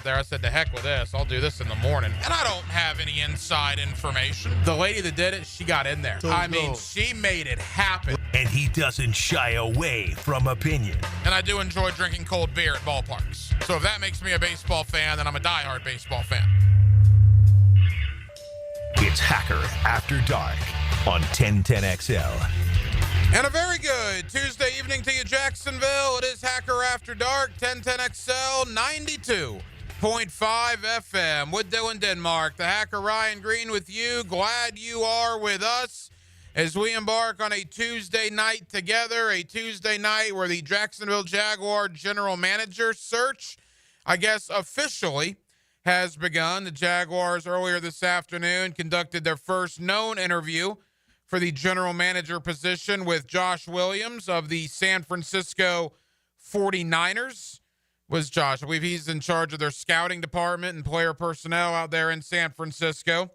there. I said, to heck with this. I'll do this in the morning. And I don't have any inside information. The lady that did it, she got in there. She made it happen. And he doesn't shy away from opinion. And I do enjoy drinking cold beer at ballparks. So if that makes me a baseball fan, then I'm a diehard baseball fan. It's Hacker After Dark on 1010XL. And a very good Tuesday evening to you, Jacksonville. It is Hacker After Dark, 1010XL, 92.5 FM with Dylan Denmark. The Hacker Ryan Green with you. Glad you are with us as we embark on a Tuesday night together, a Tuesday night where the Jacksonville Jaguar general manager search, I guess, officially has begun. The Jaguars earlier this afternoon conducted their first known interview for the general manager position with Josh Williams of the San Francisco 49ers. Was Josh. I believe he's in charge of their scouting department and player personnel out there in San Francisco.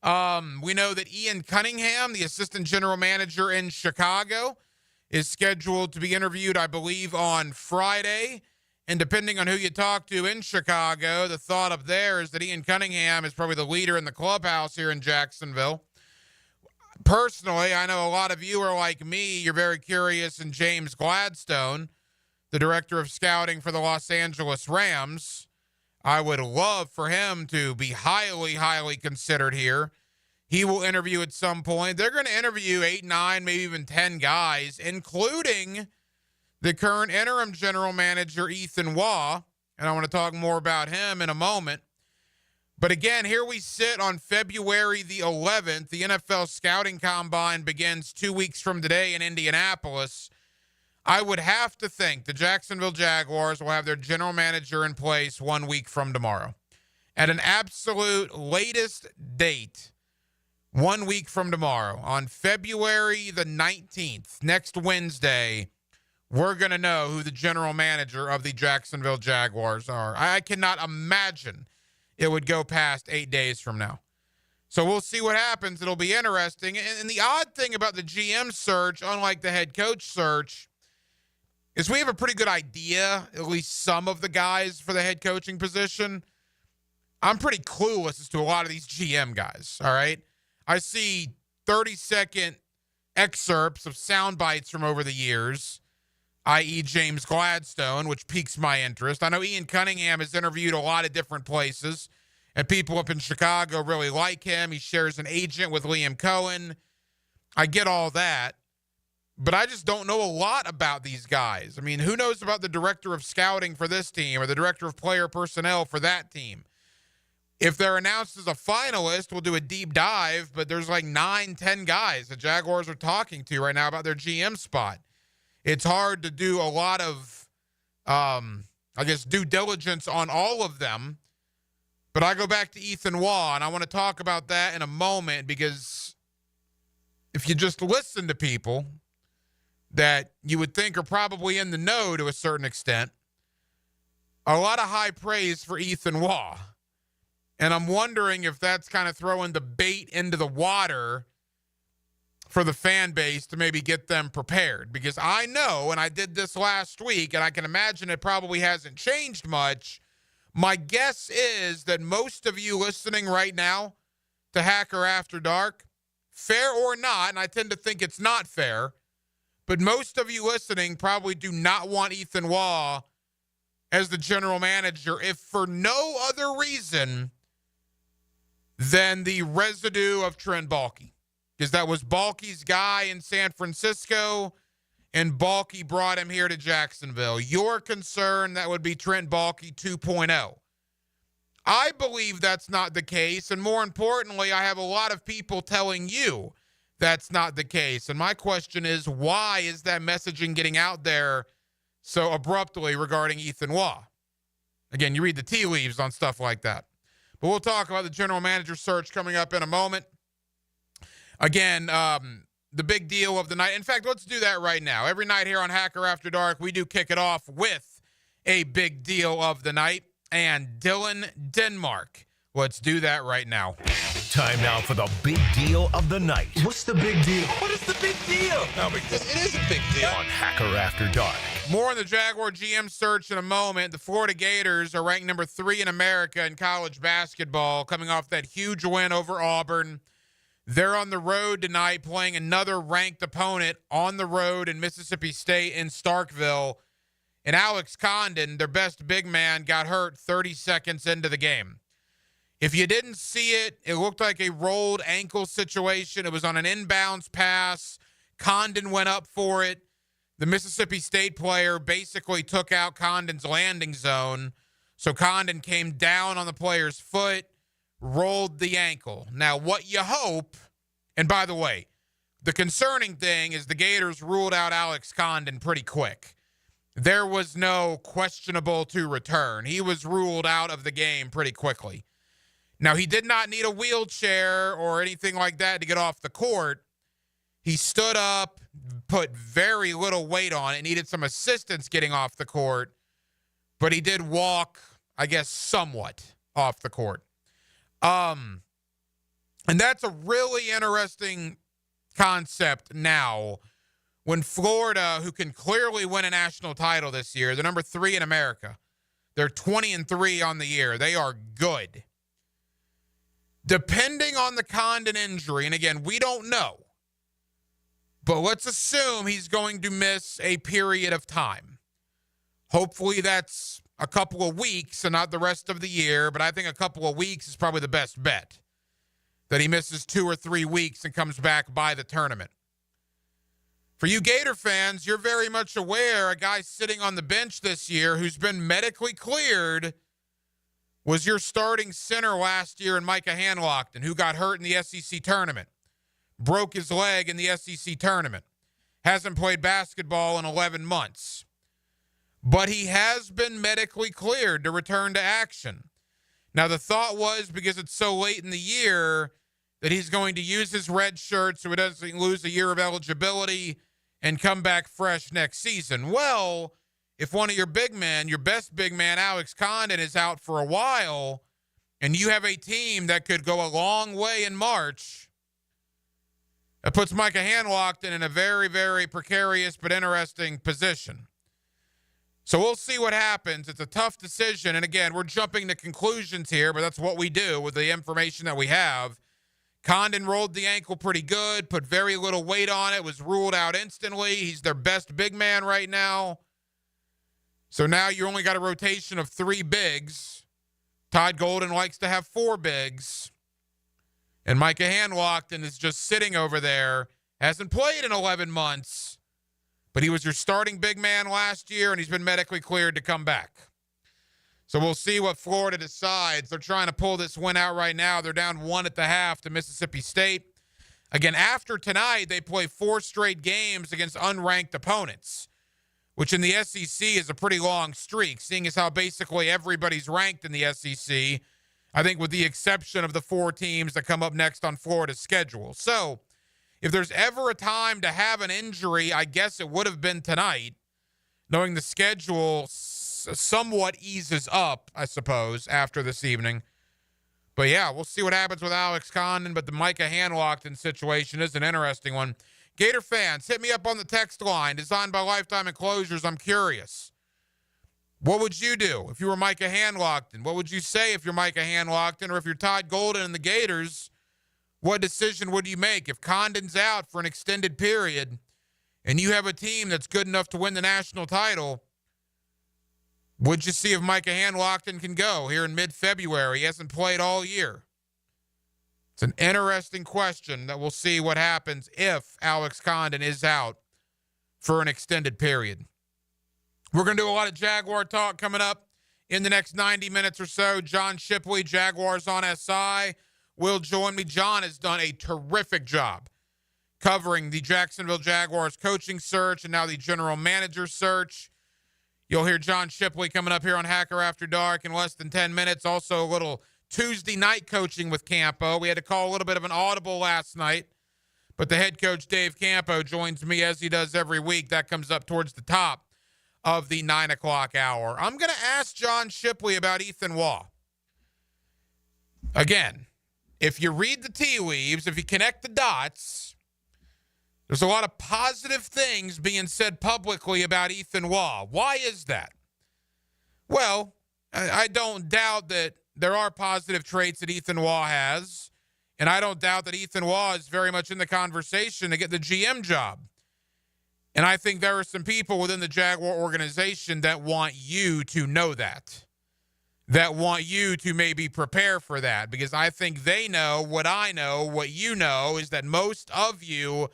We know that Ian Cunningham, the assistant general manager in Chicago, is scheduled to be interviewed, I believe, on Friday. And depending on who you talk to in Chicago, the thought up there is that Ian Cunningham is probably the leader in the clubhouse here in Jacksonville. Personally, I know a lot of you are like me. You're very curious in James Gladstone, the director of scouting for the Los Angeles Rams. I would love for him to be highly, highly considered here. He will interview at some point. They're going to interview 8, 9, maybe even 10 guys, including the current interim general manager, Ethan Waugh. And I want to talk more about him in a moment. But again, here we sit on February the 11th. The NFL Scouting Combine begins 2 weeks from today in Indianapolis. I would have to think the Jacksonville Jaguars will have their general manager in place 1 week from tomorrow. At an absolute latest date, 1 week from tomorrow, on February the 19th, next Wednesday, we're going to know who the general manager of the Jacksonville Jaguars are. I cannot imagine it would go past 8 days from now. So we'll see what happens. It'll be interesting. And the odd thing about the GM search, unlike the head coach search, is we have a pretty good idea, at least some of the guys for the head coaching position. I'm pretty clueless as to a lot of these GM guys, all right? I see 30-second excerpts of sound bites from over the years, i.e. James Gladstone, which piques my interest. I know Ian Cunningham has interviewed a lot of different places, and people up in Chicago really like him. He shares an agent with Liam Cohen. I get all that, but I just don't know a lot about these guys. I mean, who knows about the director of scouting for this team or the director of player personnel for that team? If they're announced as a finalist, we'll do a deep dive, but there's like 9, 10 guys the Jaguars are talking to right now about their GM spot. It's hard to do a lot of, due diligence on all of them. But I go back to Ethan Waugh, and I want to talk about that in a moment because if you just listen to people that you would think are probably in the know to a certain extent, a lot of high praise for Ethan Waugh. And I'm wondering if that's kind of throwing the bait into the water for the fan base to maybe get them prepared. Because I know, and I did this last week, and I can imagine it probably hasn't changed much. My guess is that most of you listening right now to Hacker After Dark, fair or not, and I tend to think it's not fair, but most of you listening probably do not want Ethan Waugh as the general manager, if for no other reason than the residue of Trent Baalke. Because that was Baalke's guy in San Francisco, and Baalke brought him here to Jacksonville. Your concern, that would be Trent Baalke 2.0. I believe that's not the case, and more importantly, I have a lot of people telling you that's not the case. And my question is, why is that messaging getting out there so abruptly regarding Ethan Waugh? Again, you read the tea leaves on stuff like that. But we'll talk about the general manager search coming up in a moment. Again, the big deal of the night. In fact, let's do that right now. Every night here on Hacker After Dark, we do kick it off with a big deal of the night. And Dylan Denmark, let's do that right now. Time now for the big deal of the night. What's the big deal? What is the big deal? No, because it is a big deal. On Hacker After Dark. More on the Jaguar GM search in a moment. The Florida Gators are ranked number 3 in America in college basketball, coming off that huge win over Auburn. They're on the road tonight playing another ranked opponent on the road in Mississippi State in Starkville. And Alex Condon, their best big man, got hurt 30 seconds into the game. If you didn't see it, it looked like a rolled ankle situation. It was on an inbounds pass. Condon went up for it. The Mississippi State player basically took out Condon's landing zone. So Condon came down on the player's foot, rolled the ankle. Now, what you hope, and by the way, the concerning thing is the Gators ruled out Alex Condon pretty quick. There was no questionable to return. He was ruled out of the game pretty quickly. Now, he did not need a wheelchair or anything like that to get off the court. He stood up, put very little weight on it, needed some assistance getting off the court, but he did walk, I guess, somewhat off the court. And that's a really interesting concept now when Florida, who can clearly win a national title this year, they're number 3 in America. They're 20-3 on the year. They are good. Depending on the Condon injury, and again, we don't know, but let's assume he's going to miss a period of time. Hopefully that's a couple of weeks and not the rest of the year, but I think a couple of weeks is probably the best bet, that he misses 2 or 3 weeks and comes back by the tournament. For you Gator fans, you're very much aware a guy sitting on the bench this year who's been medically cleared was your starting center last year in Micah Hanlockton, who got hurt in the SEC tournament, broke his leg in the SEC tournament, hasn't played basketball in 11 months. But he has been medically cleared to return to action. Now, the thought was because it's so late in the year that he's going to use his red shirt so he doesn't lose a year of eligibility and come back fresh next season. Well, if one of your big men, your best big man, Alex Condon, is out for a while, and you have a team that could go a long way in March, it puts Micah Hanlockton in a very, very precarious but interesting position. So we'll see what happens. It's a tough decision. And again, we're jumping to conclusions here, but that's what we do with the information that we have. Condon rolled the ankle pretty good, put very little weight on it, was ruled out instantly. He's their best big man right now. So now you only got a rotation of 3 bigs. Todd Golden likes to have 4 bigs. And Micah Hanlockton is just sitting over there. Hasn't played in 11 months. But he was your starting big man last year, and he's been medically cleared to come back. So we'll see what Florida decides. They're trying to pull this win out right now. They're down 1 at the half to Mississippi State. Again, after tonight, they play 4 straight games against unranked opponents, which in the SEC is a pretty long streak, seeing as how basically everybody's ranked in the SEC, I think with the exception of the 4 teams that come up next on Florida's schedule. So if there's ever a time to have an injury, I guess it would have been tonight, knowing the schedule somewhat eases up, I suppose, after this evening. But yeah, we'll see what happens with Alex Condon, but the Micah Hanlockton situation is an interesting one. Gator fans, hit me up on the text line, designed by Lifetime Enclosures. I'm curious. What would you do if you were Micah Hanlockton? What would you say if you're Micah Hanlockton? Or if you're Todd Golden and the Gators, what decision would you make? If Condon's out for an extended period and you have a team that's good enough to win the national title, would you see if Micah Hanlockton can go here in mid-February? He hasn't played all year. It's an interesting question that we'll see what happens if Alex Condon is out for an extended period. We're going to do a lot of Jaguar talk coming up in the next 90 minutes or so. John Shipley, Jaguars on SI, will join me. John has done a terrific job covering the Jacksonville Jaguars coaching search and now the general manager search. You'll hear John Shipley coming up here on Hacker After Dark in less than 10 minutes. Also a little Tuesday night coaching with Campo. We had to call a little bit of an audible last night, but the head coach, Dave Campo, joins me as he does every week. That comes up towards the top of the 9 o'clock hour. I'm going to ask John Shipley about Ethan Waugh. Again, if you read the tea leaves, if you connect the dots, There's a lot of positive things being said publicly about Ethan Waugh. Why is that? Well, I don't doubt that there are positive traits that Ethan Waugh has, and I don't doubt that Ethan Waugh is very much in the conversation to get the GM job. And I think there are some people within the Jaguar organization that want you to know that want you to maybe prepare for that, because I think they know what I know, what you know, is that most of you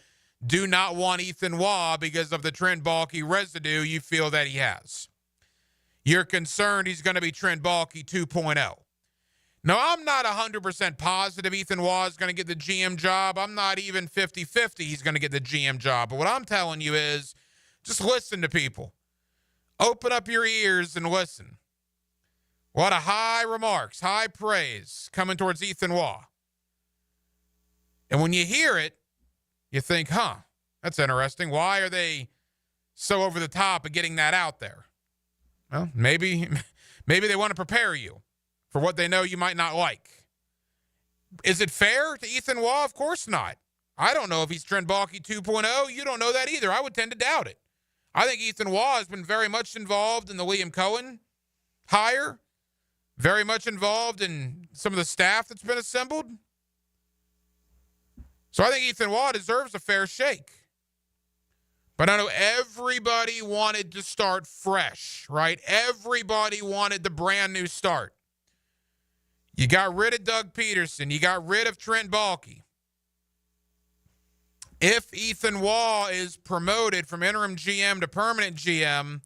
do not want Ethan Waugh because of the Trent Baalke residue you feel that he has. You're concerned he's going to be Trent Baalke 2.0. Now, I'm not 100% positive Ethan Waugh is going to get the GM job. I'm not even 50-50 he's going to get the GM job. But what I'm telling you is just listen to people. Open up your ears and listen. A lot of high remarks, high praise coming towards Ethan Waugh. And when you hear it, you think, that's interesting. Why are they so over the top of getting that out there? Well, maybe they want to prepare you for what they know you might not like. Is it fair to Ethan Waugh? Of course not. I don't know if he's Trent Baalke 2.0. You don't know that either. I would tend to doubt it. I think Ethan Waugh has been very much involved in the Liam Cohen hire, very much involved in some of the staff that's been assembled. So I think Ethan Waugh deserves a fair shake. But I know everybody wanted to start fresh, right? Everybody wanted the brand new start. You got rid of Doug Peterson. You got rid of Trent Baalke. If Ethan Waugh is promoted from interim GM to permanent GM,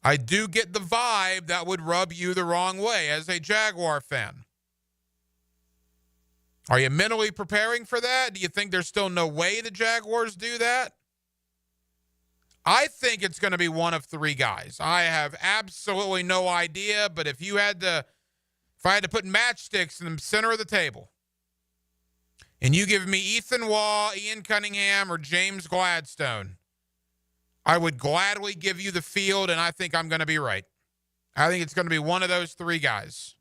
I do get the vibe that would rub you the wrong way as a Jaguar fan. Are you mentally preparing for that? Do you think there's still no way the Jaguars do that? I think it's going to be one of three guys. I have absolutely no idea, but if I had to put matchsticks in the center of the table, and you give me Ethan Waugh, Ian Cunningham, or James Gladstone, I would gladly give you the field, and I think I'm going to be right. I think it's going to be one of those three guys.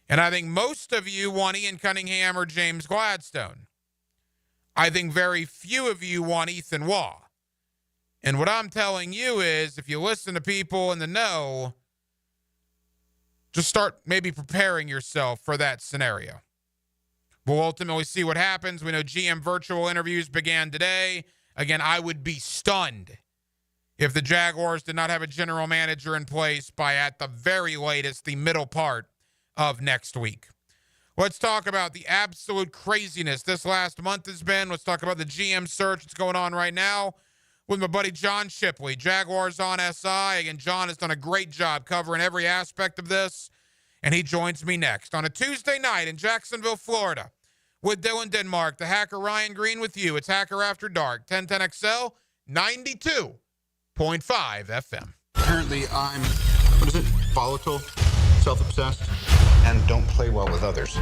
And I think most of you want Ian Cunningham or James Gladstone. I think very few of you want Ethan Waugh. And what I'm telling you is, if you listen to people in the know, just start maybe preparing yourself for that scenario. We'll ultimately see what happens. We know GM virtual interviews began today. Again, I would be stunned if the Jaguars did not have a general manager in place by, at the very latest, the middle part of next week. Let's talk about the absolute craziness this last month has been. Let's talk about the GM search that's going on right now with my buddy John Shipley, Jaguars on SI. Again, John has done a great job covering every aspect of this, and he joins me next on a Tuesday night in Jacksonville, Florida, with Dylan Denmark, the hacker Ryan Green with you. It's Hacker After Dark, 1010XL, 92.5 FM. Apparently I'm, volatile, self-obsessed, and don't play well with others.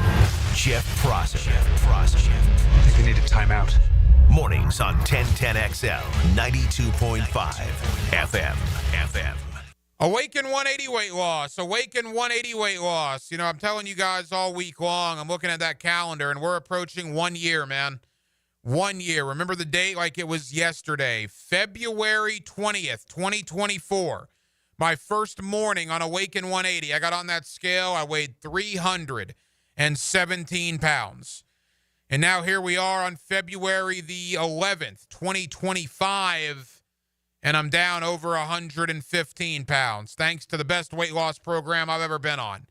Jeff Prosser. I think I need a timeout. Mornings on 1010XL, 92.5 FM. Awaken 180 weight loss. Awaken 180 weight loss. You know, I'm telling you guys all week long, I'm looking at that calendar, and we're approaching 1 year, man. 1 year. Remember the date like it was yesterday. February 20th, 2024. My first morning on Awaken 180. I got on that scale. I weighed 317 pounds. And now here we are on February the 11th, 2025, and I'm down over 115 pounds, thanks to the best weight loss program I've ever been on.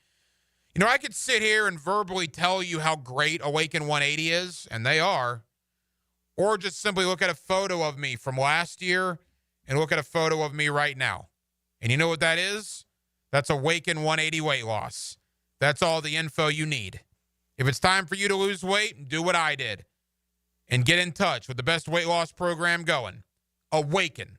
You know, I could sit here and verbally tell you how great Awaken 180 is, and they are, or just simply look at a photo of me from last year and look at a photo of me right now. And you know what that is? That's Awaken 180 weight loss. That's all the info you need. If it's time for you to lose weight, do what I did and get in touch with the best weight loss program going. Awaken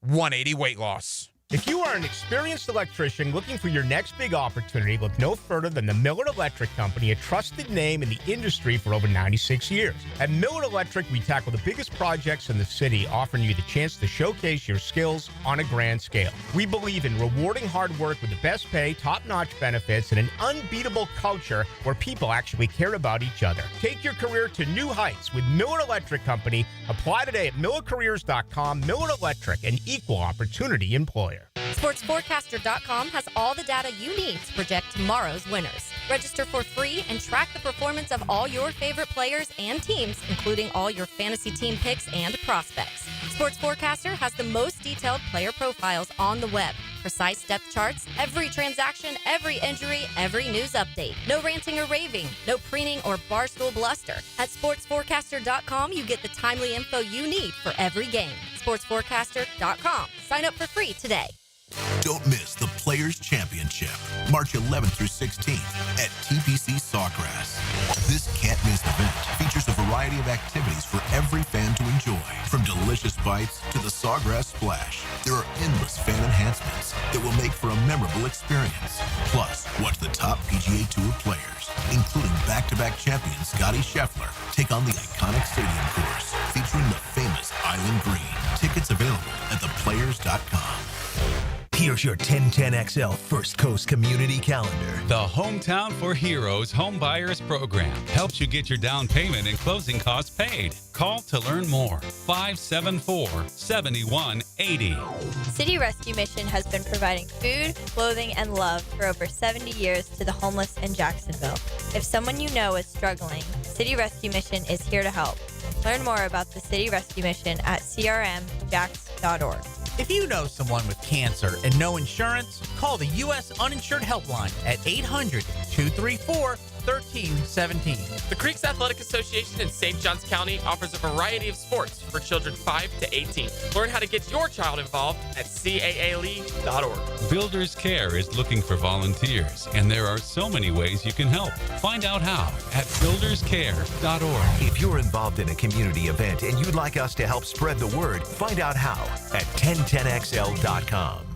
180 weight loss. If you are an experienced electrician looking for your next big opportunity, look no further than the Miller Electric Company, a trusted name in the industry for over 96 years. At Miller Electric, we tackle the biggest projects in the city, offering you the chance to showcase your skills on a grand scale. We believe in rewarding hard work with the best pay, top-notch benefits, and an unbeatable culture where people actually care about each other. Take your career to new heights with Miller Electric Company. Apply today at millercareers.com. Miller Electric, an equal opportunity employer. SportsForecaster.com has all the data you need to project tomorrow's winners. Register for free and track the performance of all your favorite players and teams, including all your fantasy team picks and prospects. Sports Forecaster has the most detailed player profiles on the web. Precise depth charts, every transaction, every injury, every news update. No ranting or raving, no preening or barstool bluster. At SportsForecaster.com, you get the timely info you need for every game. SportsForecaster.com. Sign up for free today. Don't miss the Players' Championship, March 11th through 16th at TPC Sawgrass. This can't-miss event features a variety of activities for every fan to enjoy, from delicious bites to the Sawgrass Splash. There are endless fan enhancements that will make for a memorable experience. Plus, watch the top PGA Tour players, including back-to-back champion Scotty Scheffler, take on the iconic stadium course featuring the famous Island Green. Tickets available at theplayers.com. Here's your 1010XL First Coast Community Calendar. The Hometown for Heroes Home Buyers Program helps you get your down payment and closing costs paid. Call to learn more. 574-7180. City Rescue Mission has been providing food, clothing, and love for over 70 years to the homeless in Jacksonville. If someone you know is struggling, City Rescue Mission is here to help. Learn more about the City Rescue Mission at crmjax.org. If you know someone with cancer and no insurance, call the U.S. Uninsured Helpline at 800-234-1317. The Creeks Athletic Association in St. Johns County offers a variety of sports for children 5 to 18. Learn how to get your child involved at caaleague.org. Builders Care is looking for volunteers, and there are so many ways you can help. Find out how at builderscare.org. If you're involved in a community event and you'd like us to help spread the word, find out how at 1010XL.com.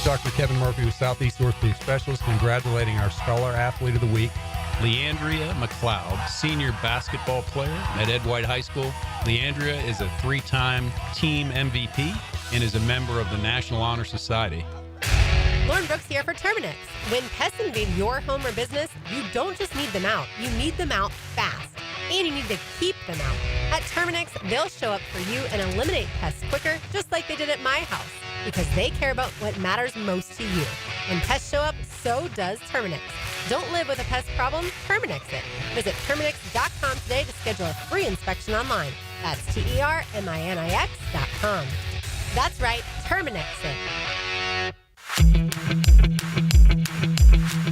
Dr. Kevin Murphy with Southeast Orthopedic Specialist congratulating our Scholar Athlete of the Week, Leandria McLeod, senior basketball player at Ed White High School. Leandria is a 3-time team MVP and is a member of the National Honor Society. Lauren Brooks here for Terminix. When pests invade your home or business, you don't just need them out, you need them out fast. And you need to keep them out. At Terminix, they'll show up for you and eliminate pests quicker, just like they did at my house, because they care about what matters most to you. When pests show up, so does Terminix. Don't live with a pest problem, Terminix it. Visit Terminix.com today to schedule a free inspection online. That's TERMINIX.com. That's right, Terminix it.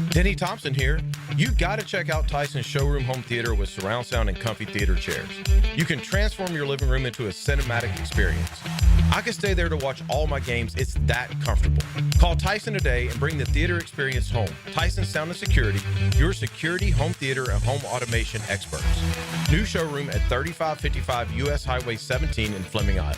Denny Thompson here. You got to check out Tyson's Showroom Home Theater with surround sound and comfy theater chairs. You can transform your living room into a cinematic experience. I can stay there to watch all my games. It's that comfortable. Call Tyson today and bring the theater experience home. Tyson Sound and Security, your security, home theater, and home automation experts. New showroom at 3555 U.S. Highway 17 in Fleming, Iowa.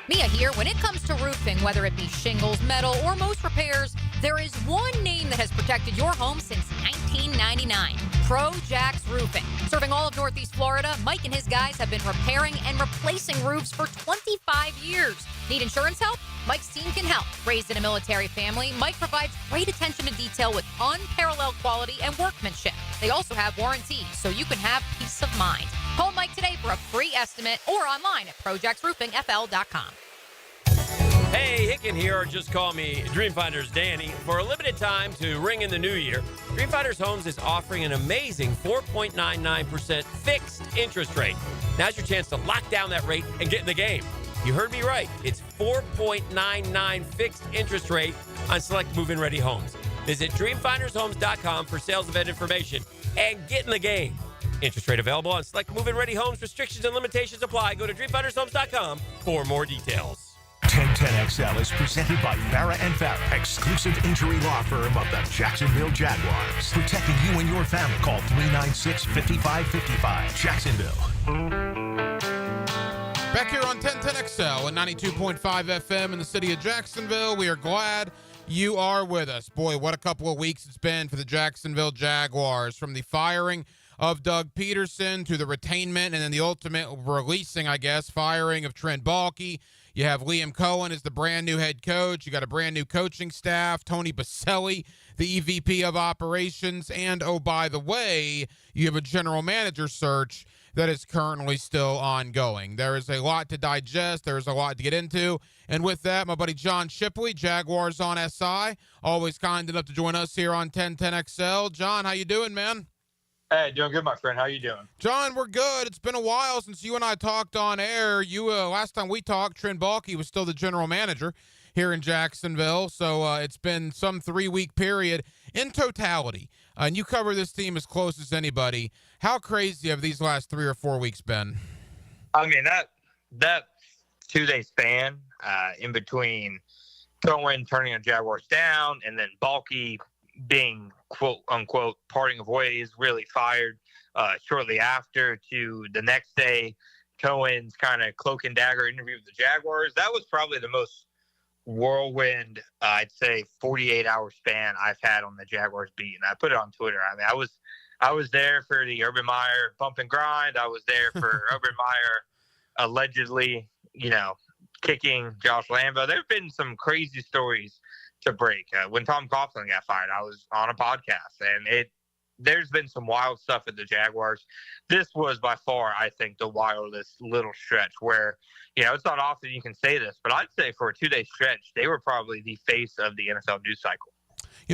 Mia here. When it comes to roofing, whether it be shingles, metal, or most repairs, there is one name that has protected your home since 1999. Pro-Jax Roofing. Serving all of Northeast Florida, Mike and his guys have been repairing and replacing roofs for 25 years. Need insurance help? Mike's team can help. Raised in a military family, Mike provides great attention to detail with unparalleled quality and workmanship. They also have warranties, so you can have peace of mind. Call Mike today for a free estimate or online at projaxroofingfl.com. Hey, Hicken here, or just call me Dreamfinders Danny. For a limited time to ring in the new year, Dreamfinders Homes is offering an amazing 4.99% fixed interest rate. Now's your chance to lock down that rate and get in the game. You heard me right. It's 4.99 fixed interest rate on select move-in ready homes. Visit dreamfindershomes.com for sales event information and get in the game. Interest rate available on select move-in ready homes. Restrictions and limitations apply. Go to dreamfindershomes.com for more details. 1010XL is presented by Farah & Farah, exclusive injury law firm of the Jacksonville Jaguars. Protecting you and your family. Call 396-5555. Jacksonville. Back here on 1010XL and 92.5 FM in the city of Jacksonville. We are glad you are with us. Boy, what a couple of weeks it's been for the Jacksonville Jaguars. From the firing of Doug Peterson to the retainment and then the ultimate releasing, I guess, firing of Trent Baalke. You have Liam Cohen as the brand new head coach. You got a brand new coaching staff, Tony Baselli, the EVP of operations. And, oh, by the way, you have a general manager search that is currently still ongoing. There is a lot to digest. There is a lot to get into. And with that, my buddy John Shipley, Jaguars on SI, always kind enough to join us here on 1010XL. John, how you doing, man? Hey, doing good, my friend. How you doing? John, we're good. It's been a while since you and I talked on air. Last time we talked, Trent Baalke was still the general manager here in Jacksonville. So it's been some 3-week period in totality. And you cover this team as close as anybody. How crazy have these last 3 or 4 weeks been? I mean, that 2-day span in between Cohen turning the Jaguars down and then Baalke being, quote unquote, parting of ways, really fired shortly after, to the next day, Cohen's kind of cloak and dagger interview with the Jaguars. That was probably the most whirlwind, I'd say, 48-hour span I've had on the Jaguars beat. And I put it on Twitter. I mean, I was there for the Urban Meyer bump and grind. I was there for Urban Meyer allegedly, kicking Josh Lambo. There have been some crazy stories to break. When Tom Coughlin got fired, I was on a podcast, and there's been some wild stuff at the Jaguars. This was by far, I think, the wildest little stretch where, it's not often you can say this, but I'd say for a 2-day stretch, they were probably the face of the NFL news cycle.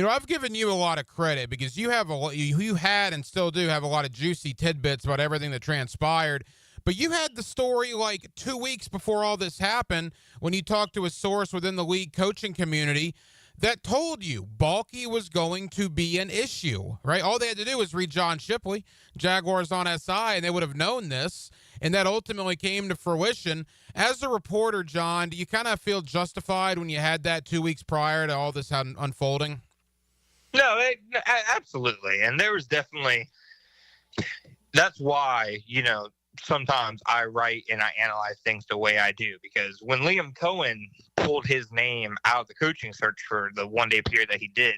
I've given you a lot of credit because you had and still do have a lot of juicy tidbits about everything that transpired. But you had the story like 2 weeks before all this happened when you talked to a source within the league coaching community that told you Baalke was going to be an issue, right? All they had to do was read John Shipley, Jaguars on SI, and they would have known this, and that ultimately came to fruition. As a reporter, John, do you kind of feel justified when you had that 2 weeks prior to all this unfolding? No, absolutely. And there was definitely – that's why, sometimes I write and I analyze things the way I do, because when Liam Cohen pulled his name out of the coaching search for the 1-day period that he did,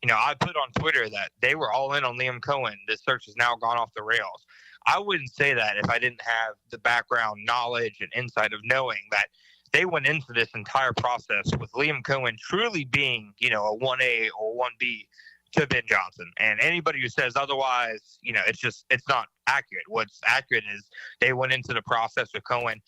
I put on Twitter that they were all in on Liam Cohen. This search has now gone off the rails. I wouldn't say that if I didn't have the background knowledge and insight of knowing that they went into this entire process with Liam Cohen truly being, a 1A or 1B to Ben Johnson. And anybody who says otherwise, it's not accurate. What's accurate is they went into the process with Cohen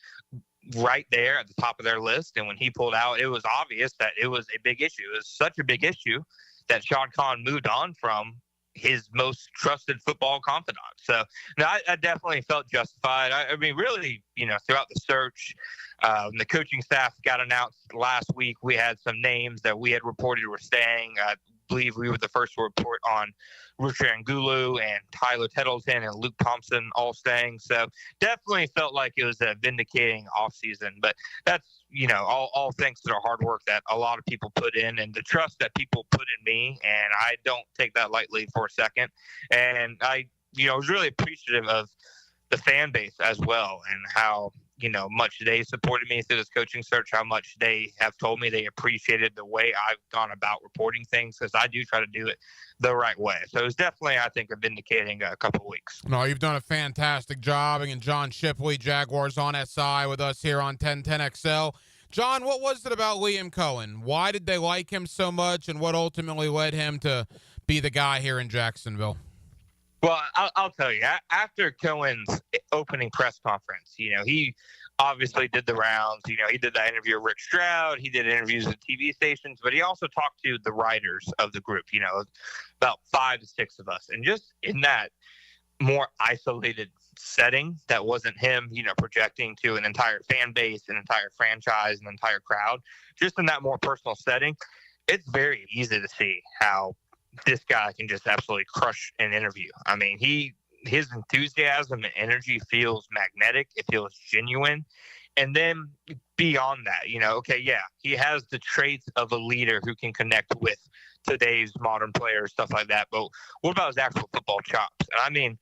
right there at the top of their list. And when he pulled out, it was obvious that it was a big issue. It was such a big issue that Sean Khan moved on from his most trusted football confidant. So no, I definitely felt justified. I mean, really, throughout the search, the coaching staff got announced last week. We had some names that we had reported were staying. I believe we were the first to report on Rusher Angulu and Tyler Tettleton and Luke Thompson all staying. So definitely felt like it was a vindicating offseason. But that's, all thanks to the hard work that a lot of people put in and the trust that people put in me. And I don't take that lightly for a second. And I, was really appreciative of the fan base as well and how, much they supported me through this coaching search, how much they have told me they appreciated the way I've gone about reporting things, because I do try to do it the right way. So it was definitely, I think, a vindicating couple of weeks. No, you've done a fantastic job. And John Shipley, Jaguars on SI, with us here on 1010XL. John, what was it about Liam Cohen? Why did they like him so much, and what ultimately led him to be the guy here in Jacksonville? Well, I'll tell you, after Cohen's opening press conference, he obviously did the rounds. He did that interview with Rick Stroud. He did interviews with TV stations, but he also talked to the writers of the group, about 5 to 6 of us. And just in that more isolated setting that wasn't him, projecting to an entire fan base, an entire franchise, an entire crowd, just in that more personal setting, it's very easy to see how this guy can just absolutely crush an interview. I mean, his enthusiasm and energy feels magnetic. It feels genuine. And then beyond that, he has the traits of a leader who can connect with today's modern players, stuff like that. But what about his actual football chops? And I mean,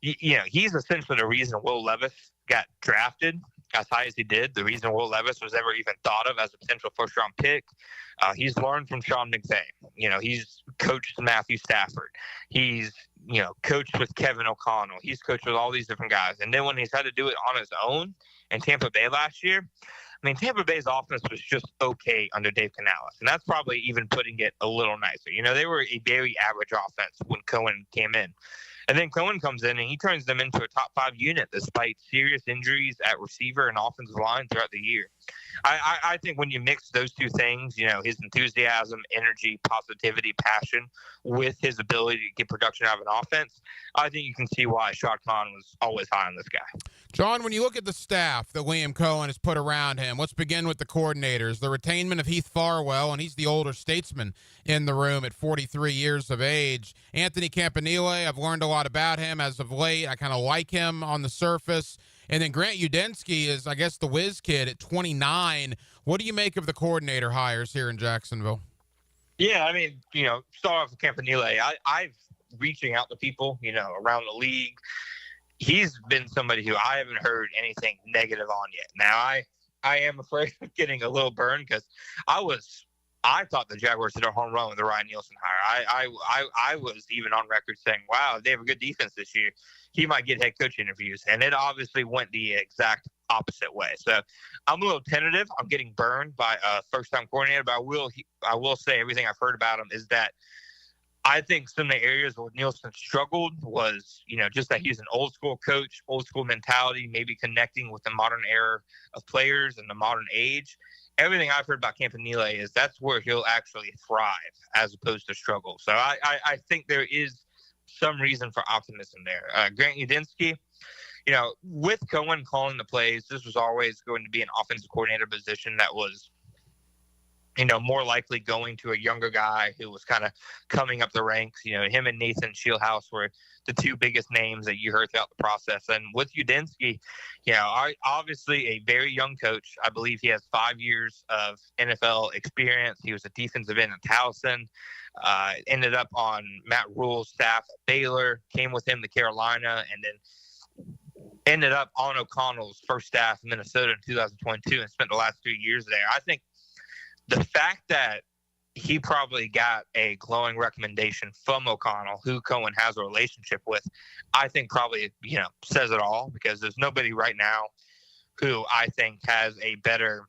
he's essentially the reason Will Levis got drafted as high as he did. The reason Will Levis was ever even thought of as a potential first-round pick. He's learned from Sean McVay. He's coached Matthew Stafford. He's, coached with Kevin O'Connell. He's coached with all these different guys. And then when he's had to do it on his own in Tampa Bay last year, Tampa Bay's offense was just okay under Dave Canales. And that's probably even putting it a little nicer. They were a very average offense when Cohen came in. And then Cohen comes in and he turns them into a top 5 unit despite serious injuries at receiver and offensive line throughout the year. I think when you mix those two things, his enthusiasm, energy, positivity, passion with his ability to get production out of an offense, I think you can see why Shad Khan was always high on this guy. John, when you look at the staff that Liam Cohen has put around him, let's begin with the coordinators. The retainment of Heath Farwell, and he's the older statesman in the room at 43 years of age. Anthony Campanile, I've learned a lot about him as of late. I kind of like him on the surface. And then Grant Udinski is, I guess, the whiz kid at 29. What do you make of the coordinator hires here in Jacksonville? Yeah, start off with Campanile. I've reaching out to people, around the league. He's been somebody who I haven't heard anything negative on yet. Now, I am afraid of getting a little burned because I thought the Jaguars hit a home run with the Ryan Nielsen hire. I was even on record saying, wow, if they have a good defense this year, he might get head coach interviews. And it obviously went the exact opposite way. So I'm a little tentative. I'm getting burned by a first-time coordinator, but I will say everything I've heard about him is that I think some of the areas where Nielsen struggled was, just that he's an old school coach, old school mentality, maybe connecting with the modern era of players and the modern age. Everything I've heard about Campanile is that's where he'll actually thrive as opposed to struggle. So I think there is some reason for optimism there. Grant Udinski, with Cohen calling the plays, this was always going to be an offensive coordinator position that was, more likely going to a younger guy who was kind of coming up the ranks. Him and Nathan Shieldhouse were the two biggest names that you heard throughout the process. And with Udinski, obviously a very young coach. I believe he has 5 years of NFL experience. He was a defensive end at Towson, ended up on Matt Rule's staff at Baylor, came with him to Carolina, and then ended up on O'Connell's first staff in Minnesota in 2022 and spent the last 3 years there. I think the fact that he probably got a glowing recommendation from O'Connell, who Cohen has a relationship with, I think probably, says it all, because there's nobody right now who I think has a better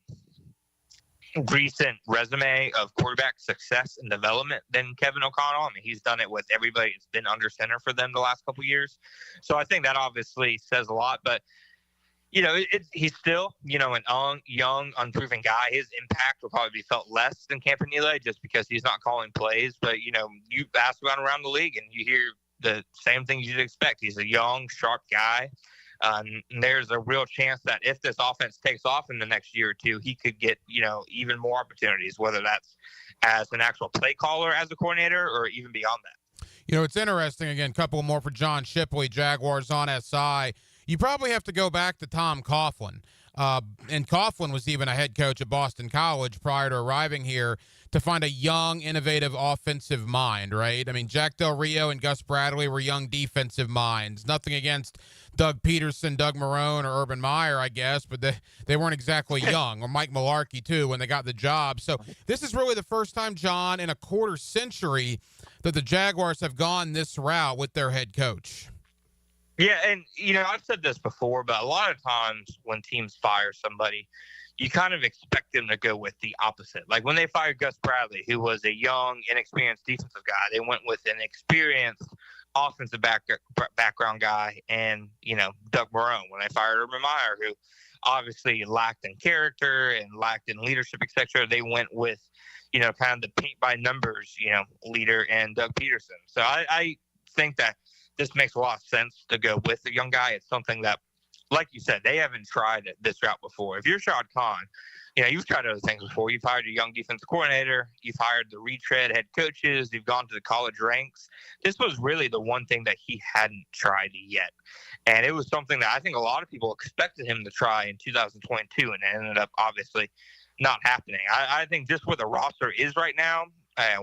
recent resume of quarterback success and development than Kevin O'Connell. He's done it with everybody that's been under center for them the last couple of years. So I think that obviously says a lot, but he's still, an young, unproven guy. His impact will probably be felt less than Campanile just because he's not calling plays. But, you ask around the league and you hear the same things you'd expect. He's a young, sharp guy. And there's a real chance that if this offense takes off in the next year or two, he could get, even more opportunities, whether that's as an actual play caller as a coordinator or even beyond that. It's interesting. Again, a couple more for John Shipley, Jaguars on SI. You probably have to go back to Tom Coughlin. And Coughlin was even a head coach at Boston College prior to arriving here to find a young, innovative offensive mind, right? Jack Del Rio and Gus Bradley were young defensive minds. Nothing against Doug Peterson, Doug Marrone, or Urban Meyer, I guess, but they weren't exactly young, or Mike Mularkey, too, when they got the job. So this is really the first time, John, in a quarter century that the Jaguars have gone this route with their head coach. Yeah, and, I've said this before, but a lot of times when teams fire somebody, you kind of expect them to go with the opposite. Like when they fired Gus Bradley, who was a young, inexperienced defensive guy, they went with an experienced offensive background guy and, Doug Marrone. When they fired Urban Meyer, who obviously lacked in character and lacked in leadership, etc., they went with, kind of the paint-by-numbers, leader and Doug Peterson. So I think that this makes a lot of sense to go with the young guy. It's something that, like you said, they haven't tried this route before. If you're Shad Khan, you've tried other things before. You've hired a young defensive coordinator. You've hired the retread head coaches. You've gone to the college ranks. This was really the one thing that he hadn't tried yet. And it was something that I think a lot of people expected him to try in 2022, and it ended up obviously not happening. I think just where the roster is right now,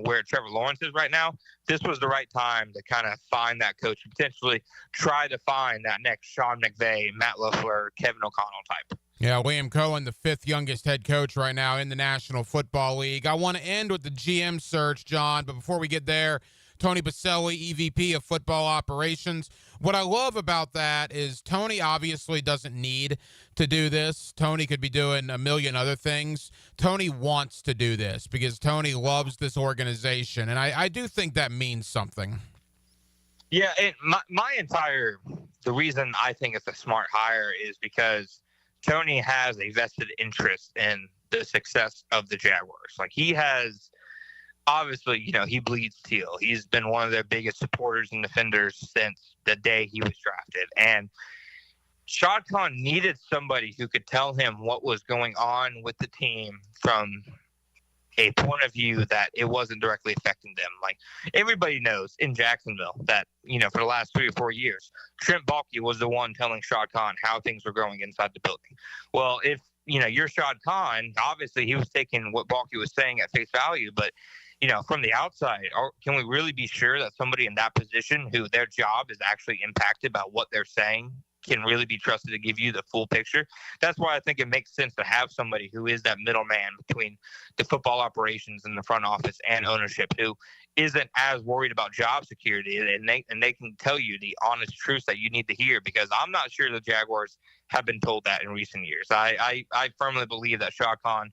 where Trevor Lawrence is right now, this was the right time to kind of find that coach and potentially try to find that next Sean McVay, Matt LaFleur, Kevin O'Connell type. Yeah, Liam Cohen, the 5th youngest head coach right now in the National Football League. I want to end with the GM search, John, but before we get there, Tony Baselli, EVP of Football Operations. What I love about that is Tony obviously doesn't need to do this. Tony could be doing a million other things. Tony wants to do this because Tony loves this organization, and I do think that means something. Yeah, and the reason I think it's a smart hire is because Tony has a vested interest in the success of the Jaguars. Like, he has, obviously, he bleeds teal. He's been one of their biggest supporters and defenders since the day he was drafted. And Shad Khan needed somebody who could tell him what was going on with the team from a point of view that it wasn't directly affecting them. Like, everybody knows in Jacksonville that, for the last 3 or 4 years, Trent Baalke was the one telling Shad Khan how things were going inside the building. Well, if, you're Shad Khan, obviously he was taking what Baalke was saying at face value, but from the outside, can we really be sure that somebody in that position who their job is actually impacted by what they're saying can really be trusted to give you the full picture? That's why I think it makes sense to have somebody who is that middleman between the football operations and the front office and ownership, who isn't as worried about job security, and they can tell you the honest truth that you need to hear, because I'm not sure the Jaguars have been told that in recent years. I firmly believe that Shad Khan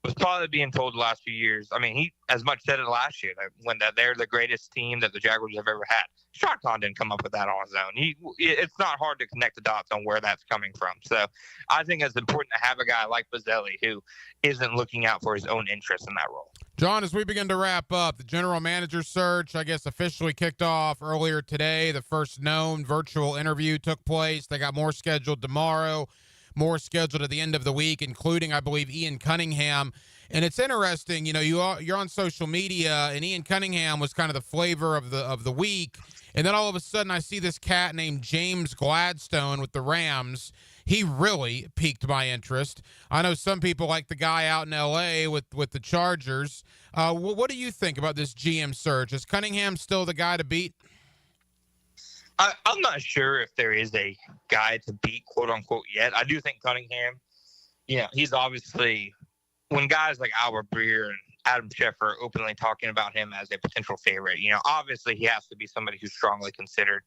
was probably being told the last few years. I mean, he as much said it last year, that they're the greatest team that the Jaguars have ever had. Shad Khan didn't come up with that on his own. It's not hard to connect the dots on where that's coming from. So I think it's important to have a guy like Baselli who isn't looking out for his own interests in that role. John, as we begin to wrap up, the general manager search, I guess, officially kicked off earlier today. The first known virtual interview took place. They got more scheduled tomorrow, more scheduled at the end of the week, including, I believe, Ian Cunningham. And it's interesting, you're on social media, and Ian Cunningham was kind of the flavor of the week. And then all of a sudden I see this cat named James Gladstone with the Rams. He really piqued my interest. I know some people like the guy out in L.A. with the Chargers. What do you think about this GM search? Is Cunningham still the guy to beat? I'm not sure if there is a guy to beat, quote unquote, yet. I do think Cunningham, he's obviously, when guys like Albert Breer and Adam Schefter are openly talking about him as a potential favorite, obviously he has to be somebody who's strongly considered.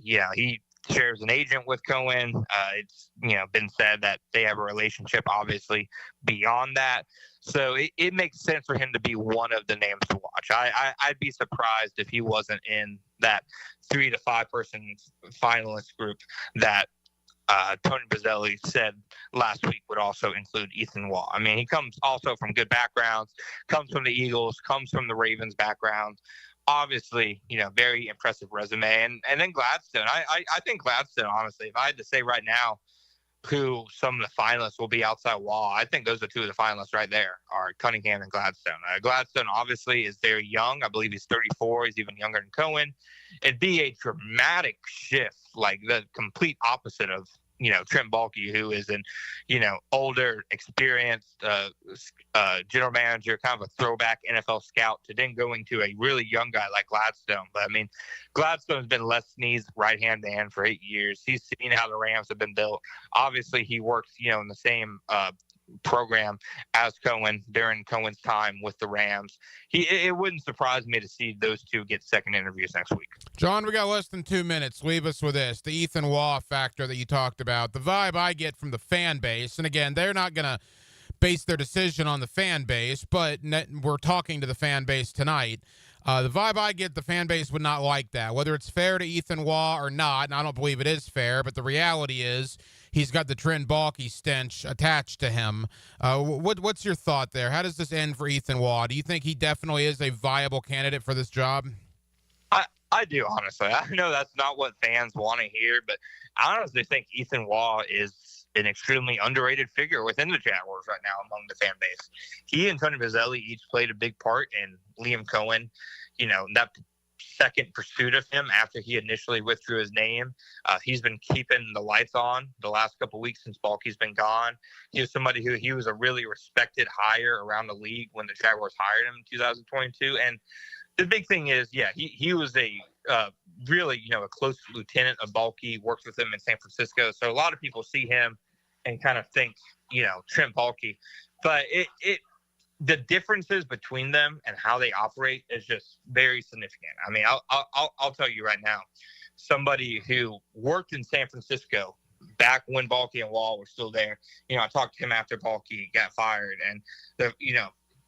He shares an agent with Cohen. It's, been said that they have a relationship, obviously, beyond that. So it makes sense for him to be one of the names to watch. I'd be surprised if he wasn't in that 3 to 5 person finalist group that Tony Baselli said last week would also include Ethan Waugh. I mean, he comes also from good backgrounds, comes from the Eagles, comes from the Ravens background. Obviously, very impressive resume. And then Gladstone. I think Gladstone, honestly, if I had to say right now who some of the finalists will be outside Waugh, I think those are 2 of the finalists right there are Cunningham and Gladstone. Gladstone obviously is very young. I believe he's 34. He's even younger than Cohen. It'd be a dramatic shift, like the complete opposite of, Trent Baalke, who is an, older, experienced general manager, kind of a throwback NFL scout, to then going to a really young guy like Gladstone. But, I mean, Gladstone's been Les Snead's right-hand man for 8 years. He's seen how the Rams have been built. Obviously, he works, in the same program as Cohen during Cohen's time with the Rams. It wouldn't surprise me to see those 2 get second interviews next week. John, we got less than 2 minutes. Leave us with this. The Ethan Waugh factor that you talked about. The vibe I get from the fan base, and again, they're not going to base their decision on the fan base, but we're talking to the fan base tonight. The vibe I get, the fan base would not like that. Whether it's fair to Ethan Waugh or not, and I don't believe it is fair, but the reality is he's got the Trent Baalke stench attached to him. What's your thought there? How does this end for Ethan Waugh? Do you think he definitely is a viable candidate for this job? I do, honestly. I know that's not what fans want to hear, but I honestly think Ethan Waugh is an extremely underrated figure within the Jaguars right now among the fan base. He and Tony Baselli each played a big part in Liam Cohen, that second pursuit of him after he initially withdrew his name. He's been keeping the lights on the last couple of weeks since Baalke's been gone. He was somebody who he was a really respected hire around the league when the Jaguars hired him in 2022. And the big thing is, he was a really, a close lieutenant of Baalke, worked with him in San Francisco. So a lot of people see him and kind of think, Trent Baalke. But the differences between them and how they operate is just very significant. I mean, I'll tell you right now, somebody who worked in San Francisco back when Baalke and Waugh were still there, I talked to him after Baalke got fired, and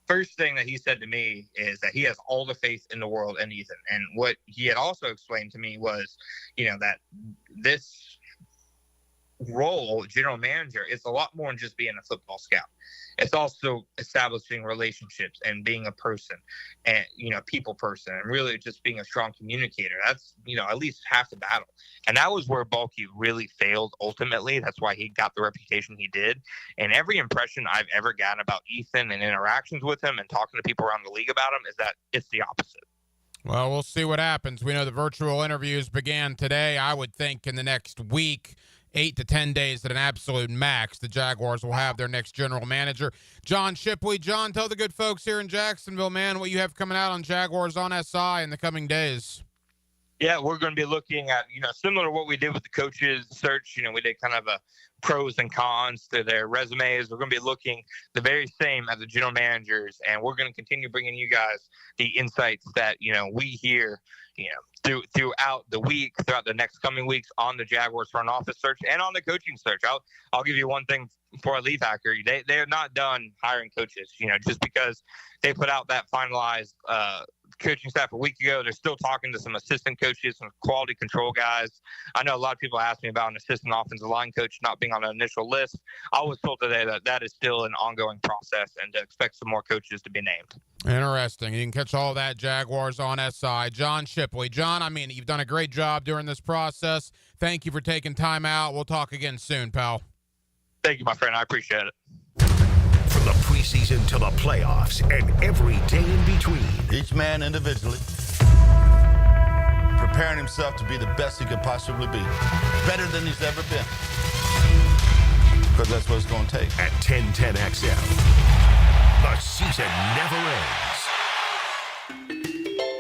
first thing that he said to me is that he has all the faith in the world in Ethan. And what he had also explained to me was, that this role, general manager, is a lot more than just being a football scout. It's also establishing relationships and being a person and, people person, and really just being a strong communicator. That's, at least half the battle. And that was where Baalke really failed ultimately. That's why he got the reputation he did. And every impression I've ever gotten about Ethan and interactions with him and talking to people around the league about him is that it's the opposite. Well, we'll see what happens. We know the virtual interviews began today. I would think in the next week, 8 to 10 days at an absolute max, the Jaguars will have their next general manager, John Shipley. John, tell the good folks here in Jacksonville, man, what you have coming out on Jaguars on SI in the coming days. Yeah, we're going to be looking at, similar to what we did with the coaches search. We did kind of a pros and cons to their resumes. We're going to be looking the very same as the general managers, and we're going to continue bringing you guys the insights that, we hear, throughout the week, throughout the next coming weeks on the Jaguars front office search and on the coaching search. I'll give you one thing before I leave, Hacker. They're not done hiring coaches, just because they put out that finalized coaching staff a week ago. They're still talking to some assistant coaches, some quality control guys. I know a lot of people ask me about an assistant offensive line coach not being on the initial list. I was told today that is still an ongoing process and to expect some more coaches to be named. Interesting. You can catch all that Jaguars on SI. John Shipley. John, you've done a great job during this process. Thank you for taking time out. We'll talk again soon, pal. Thank you, my friend. I appreciate it. From the preseason to the playoffs and every day in between. Each man individually preparing himself to be the best he could possibly be. Better than he's ever been. Because that's what it's going to take. At 1010XL, the season never ends.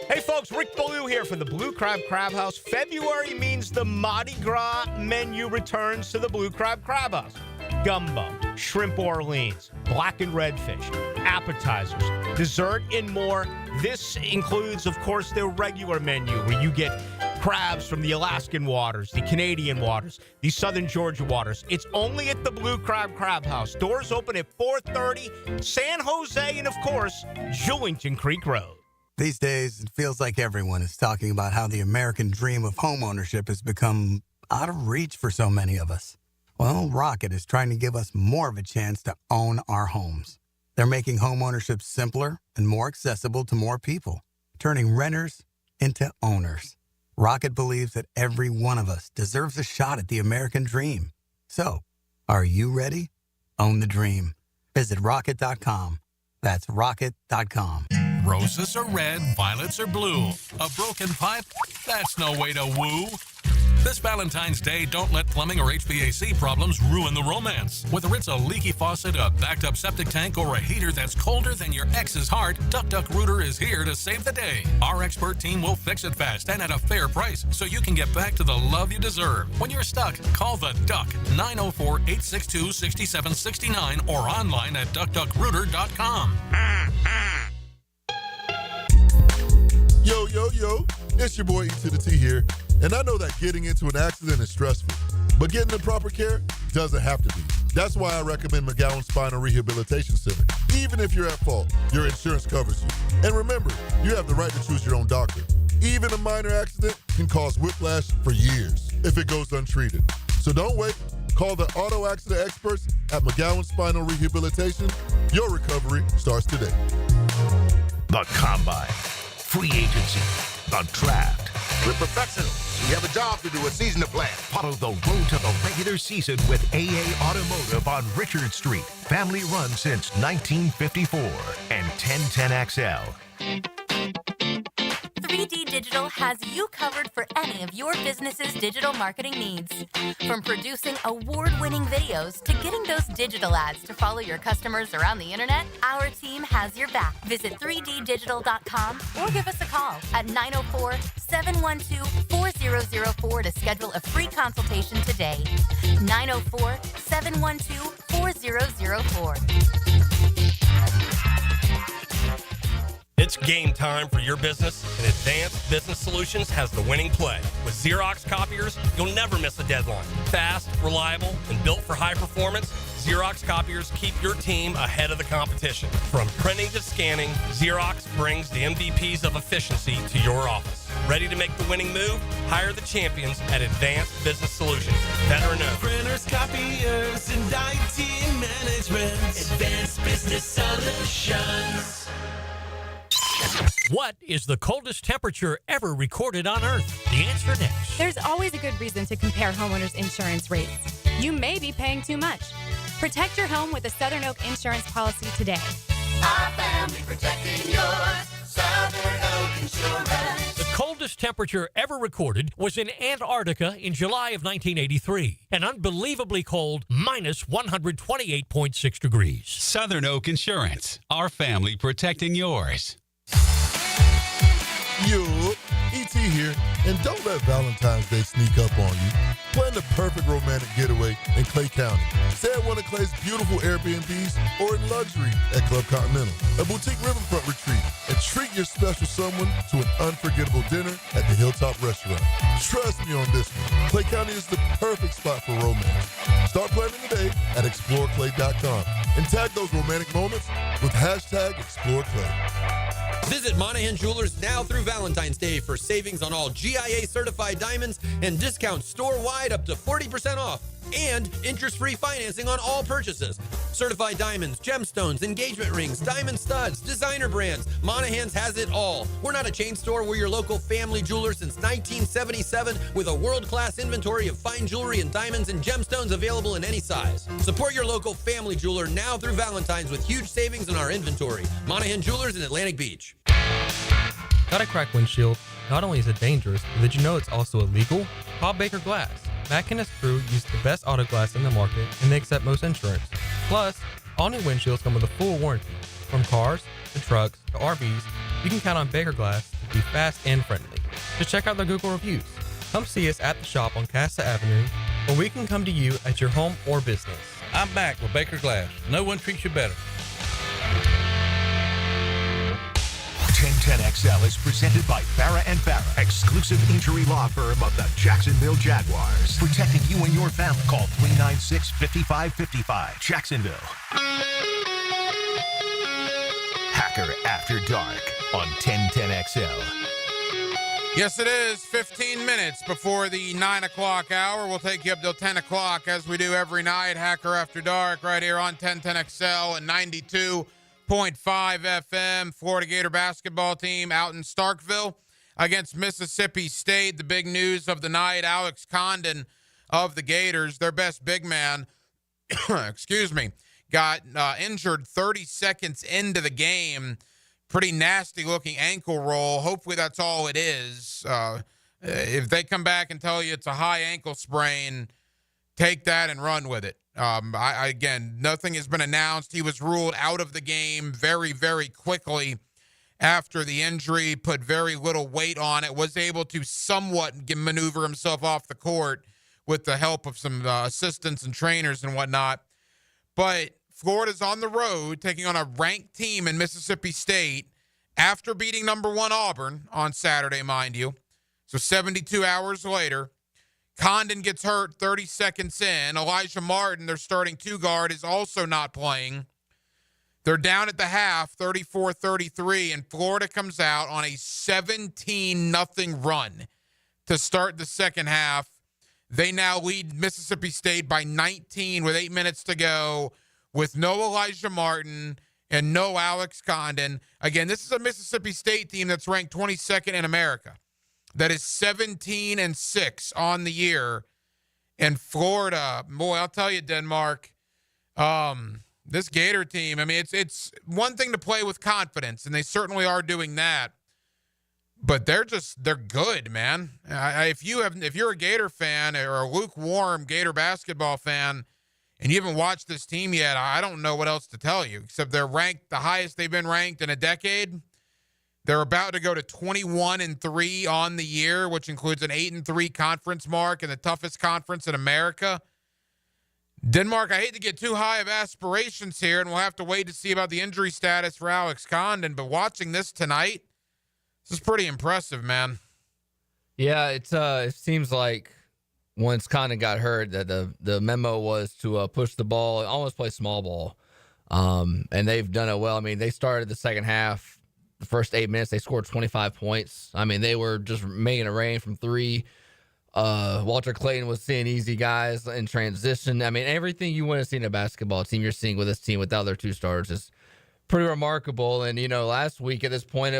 Hey folks, Rick Ballou here for the Blue Crab Crab House. February means the Mardi Gras menu returns to the Blue Crab Crab House. Gumbo, shrimp Orleans, blackened redfish, appetizers, dessert, and more. This includes, of course, their regular menu where you get crabs from the Alaskan waters, the Canadian waters, the Southern Georgia waters. It's only at the Blue Crab Crab House. Doors open at 4:30, San Jose, and, of course, Jewington Creek Road. These days, it feels like everyone is talking about how the American dream of homeownership has become out of reach for so many of us. Well, Rocket is trying to give us more of a chance to own our homes. They're making homeownership simpler and more accessible to more people, turning renters into owners. Rocket believes that every one of us deserves a shot at the American dream. So, are you ready? Own the dream. Visit Rocket.com. That's Rocket.com. Roses are red, violets are blue. A broken pipe? That's no way to woo. This Valentine's Day, don't let plumbing or HVAC problems ruin the romance. Whether it's a leaky faucet, a backed-up septic tank, or a heater that's colder than your ex's heart, Duck Rooter is here to save the day. Our expert team will fix it fast and at a fair price so you can get back to the love you deserve. When you're stuck, call the Duck, 904-862-6769 or online at duckduckrooter.com. Yo, it's your boy E to the T here, and I know that getting into an accident is stressful, but getting the proper care doesn't have to be. That's why I recommend McGowan Spinal Rehabilitation Center. Even if you're at fault, your insurance covers you. And remember, you have the right to choose your own doctor. Even a minor accident can cause whiplash for years if it goes untreated. So don't wait. Call the auto accident experts at McGowan Spinal Rehabilitation. Your recovery starts today. The Combine, free agency, the draft. We're professionals. We have a job to do, a season to plan. Follow the road to the regular season with AA Automotive on Richard Street. Family run since 1954 and 1010XL. 3D Digital has you covered for any of your business's digital marketing needs. From producing award-winning videos to getting those digital ads to follow your customers around the internet, our team has your back. Visit 3ddigital.com or give us a call at 904-712-4004 to schedule a free consultation today. 904-712-4004. It's game time for your business, and Advanced Business Solutions has the winning play. With Xerox copiers, you'll never miss a deadline. Fast, reliable, and built for high performance, Xerox copiers keep your team ahead of the competition. From printing to scanning, Xerox brings the MVPs of efficiency to your office. Ready to make the winning move? Hire the champions at Advanced Business Solutions. Veteran owned. Printers, copiers, and IT management. Advanced Business Solutions. What is the coldest temperature ever recorded on Earth? The answer next. There's always a good reason to compare homeowners' insurance rates. You may be paying too much. Protect your home with a Southern Oak insurance policy today. Our family protecting yours. Southern Oak Insurance. The coldest temperature ever recorded was in Antarctica in July of 1983. An unbelievably cold minus 128.6 degrees. Southern Oak Insurance. Our family protecting yours. Yo, E.T. here, and don't let Valentine's Day sneak up on you. Plan the perfect romantic getaway in Clay County. Stay at one of Clay's beautiful Airbnbs or in luxury at Club Continental, a boutique riverfront retreat, and treat your special someone to an unforgettable dinner at the Hilltop Restaurant. Trust me on this one. Clay County is the perfect spot for romance. Start planning today at exploreclay.com and tag those romantic moments with hashtag ExploreClay. Visit Monahan Jewelers now through Valentine's Day for savings on all GIA certified diamonds and discounts store-wide up to 40% off and interest-free financing on all purchases. Certified diamonds, gemstones, engagement rings, diamond studs, designer brands. Monahan's has it all. We're not a chain store. We're your local family jeweler since 1977 with a world-class inventory of fine jewelry and diamonds and gemstones available in any size. Support your local family jeweler now through Valentine's with huge savings in our inventory. Monahan Jewelers in Atlantic Beach. Got a cracked windshield? Not only is it dangerous, but did you know it's also illegal? Call Baker Glass. Mack and his crew use the best auto glass in the market, and they accept most insurance. Plus, all new windshields come with a full warranty. From cars, to trucks, to RVs, you can count on Baker Glass to be fast and friendly. Just check out their Google reviews. Come see us at the shop on Casta Avenue, or we can come to you at your home or business. I'm back with Baker Glass. No one treats you better. 1010XL is presented by Farah & Farah, exclusive injury law firm of the Jacksonville Jaguars. Protecting you and your family. Call 396-5555. Jacksonville. Hacker After Dark on 1010XL. Yes, it is 15 minutes before the 9 o'clock hour. We'll take you up till 10 o'clock as we do every night. Hacker After Dark right here on 1010XL and 92.5 FM. Florida Gator basketball team out in Starkville against Mississippi State. The big news of the night, Alex Condon of the Gators, their best big man, got injured 30 seconds into the game. Pretty nasty looking ankle roll. Hopefully that's all it is. If they come back and tell you it's a high ankle sprain, take that and run with it. Again, nothing has been announced. He was ruled out of the game very, very quickly after the injury, put very little weight on it, was able to somewhat maneuver himself off the court with the help of some assistants and trainers and whatnot. But Florida's on the road taking on a ranked team in Mississippi State after beating number 1 Auburn on Saturday, mind you. So 72 hours later, Condon gets hurt 30 seconds in. Elijah Martin, their starting 2 guard, is also not playing. They're down at the half, 34-33, and Florida comes out on a 17-0 run to start the second half. They now lead Mississippi State by 19 with 8 minutes to go with no Elijah Martin and no Alex Condon. Again, this is a Mississippi State team that's ranked 22nd in America. That is 17-6 on the year. And Florida, boy, I'll tell you, Denmark, this Gator team, I mean, it's one thing to play with confidence, and they certainly are doing that. But they're good, man. If you're a Gator fan or a lukewarm Gator basketball fan and you haven't watched this team yet, I don't know what else to tell you, except they're ranked the highest they've been ranked in a decade. They're about to go to 21-3 on the year, which includes an 8-3 conference mark in the toughest conference in America. Denmark, I hate to get too high of aspirations here, and we'll have to wait to see about the injury status for Alex Condon, but watching this tonight, this is pretty impressive, man. Yeah, it seems like once Condon got hurt, that the memo was to push the ball, almost play small ball, and they've done it well. I mean, they started the second half, the first 8 minutes, they scored 25 points. I mean, they were just making it rain from three. Walter Clayton was seeing easy guys in transition. I mean, everything you want to see in a basketball team, you're seeing with this team without their two stars is pretty remarkable. And, last week at this point,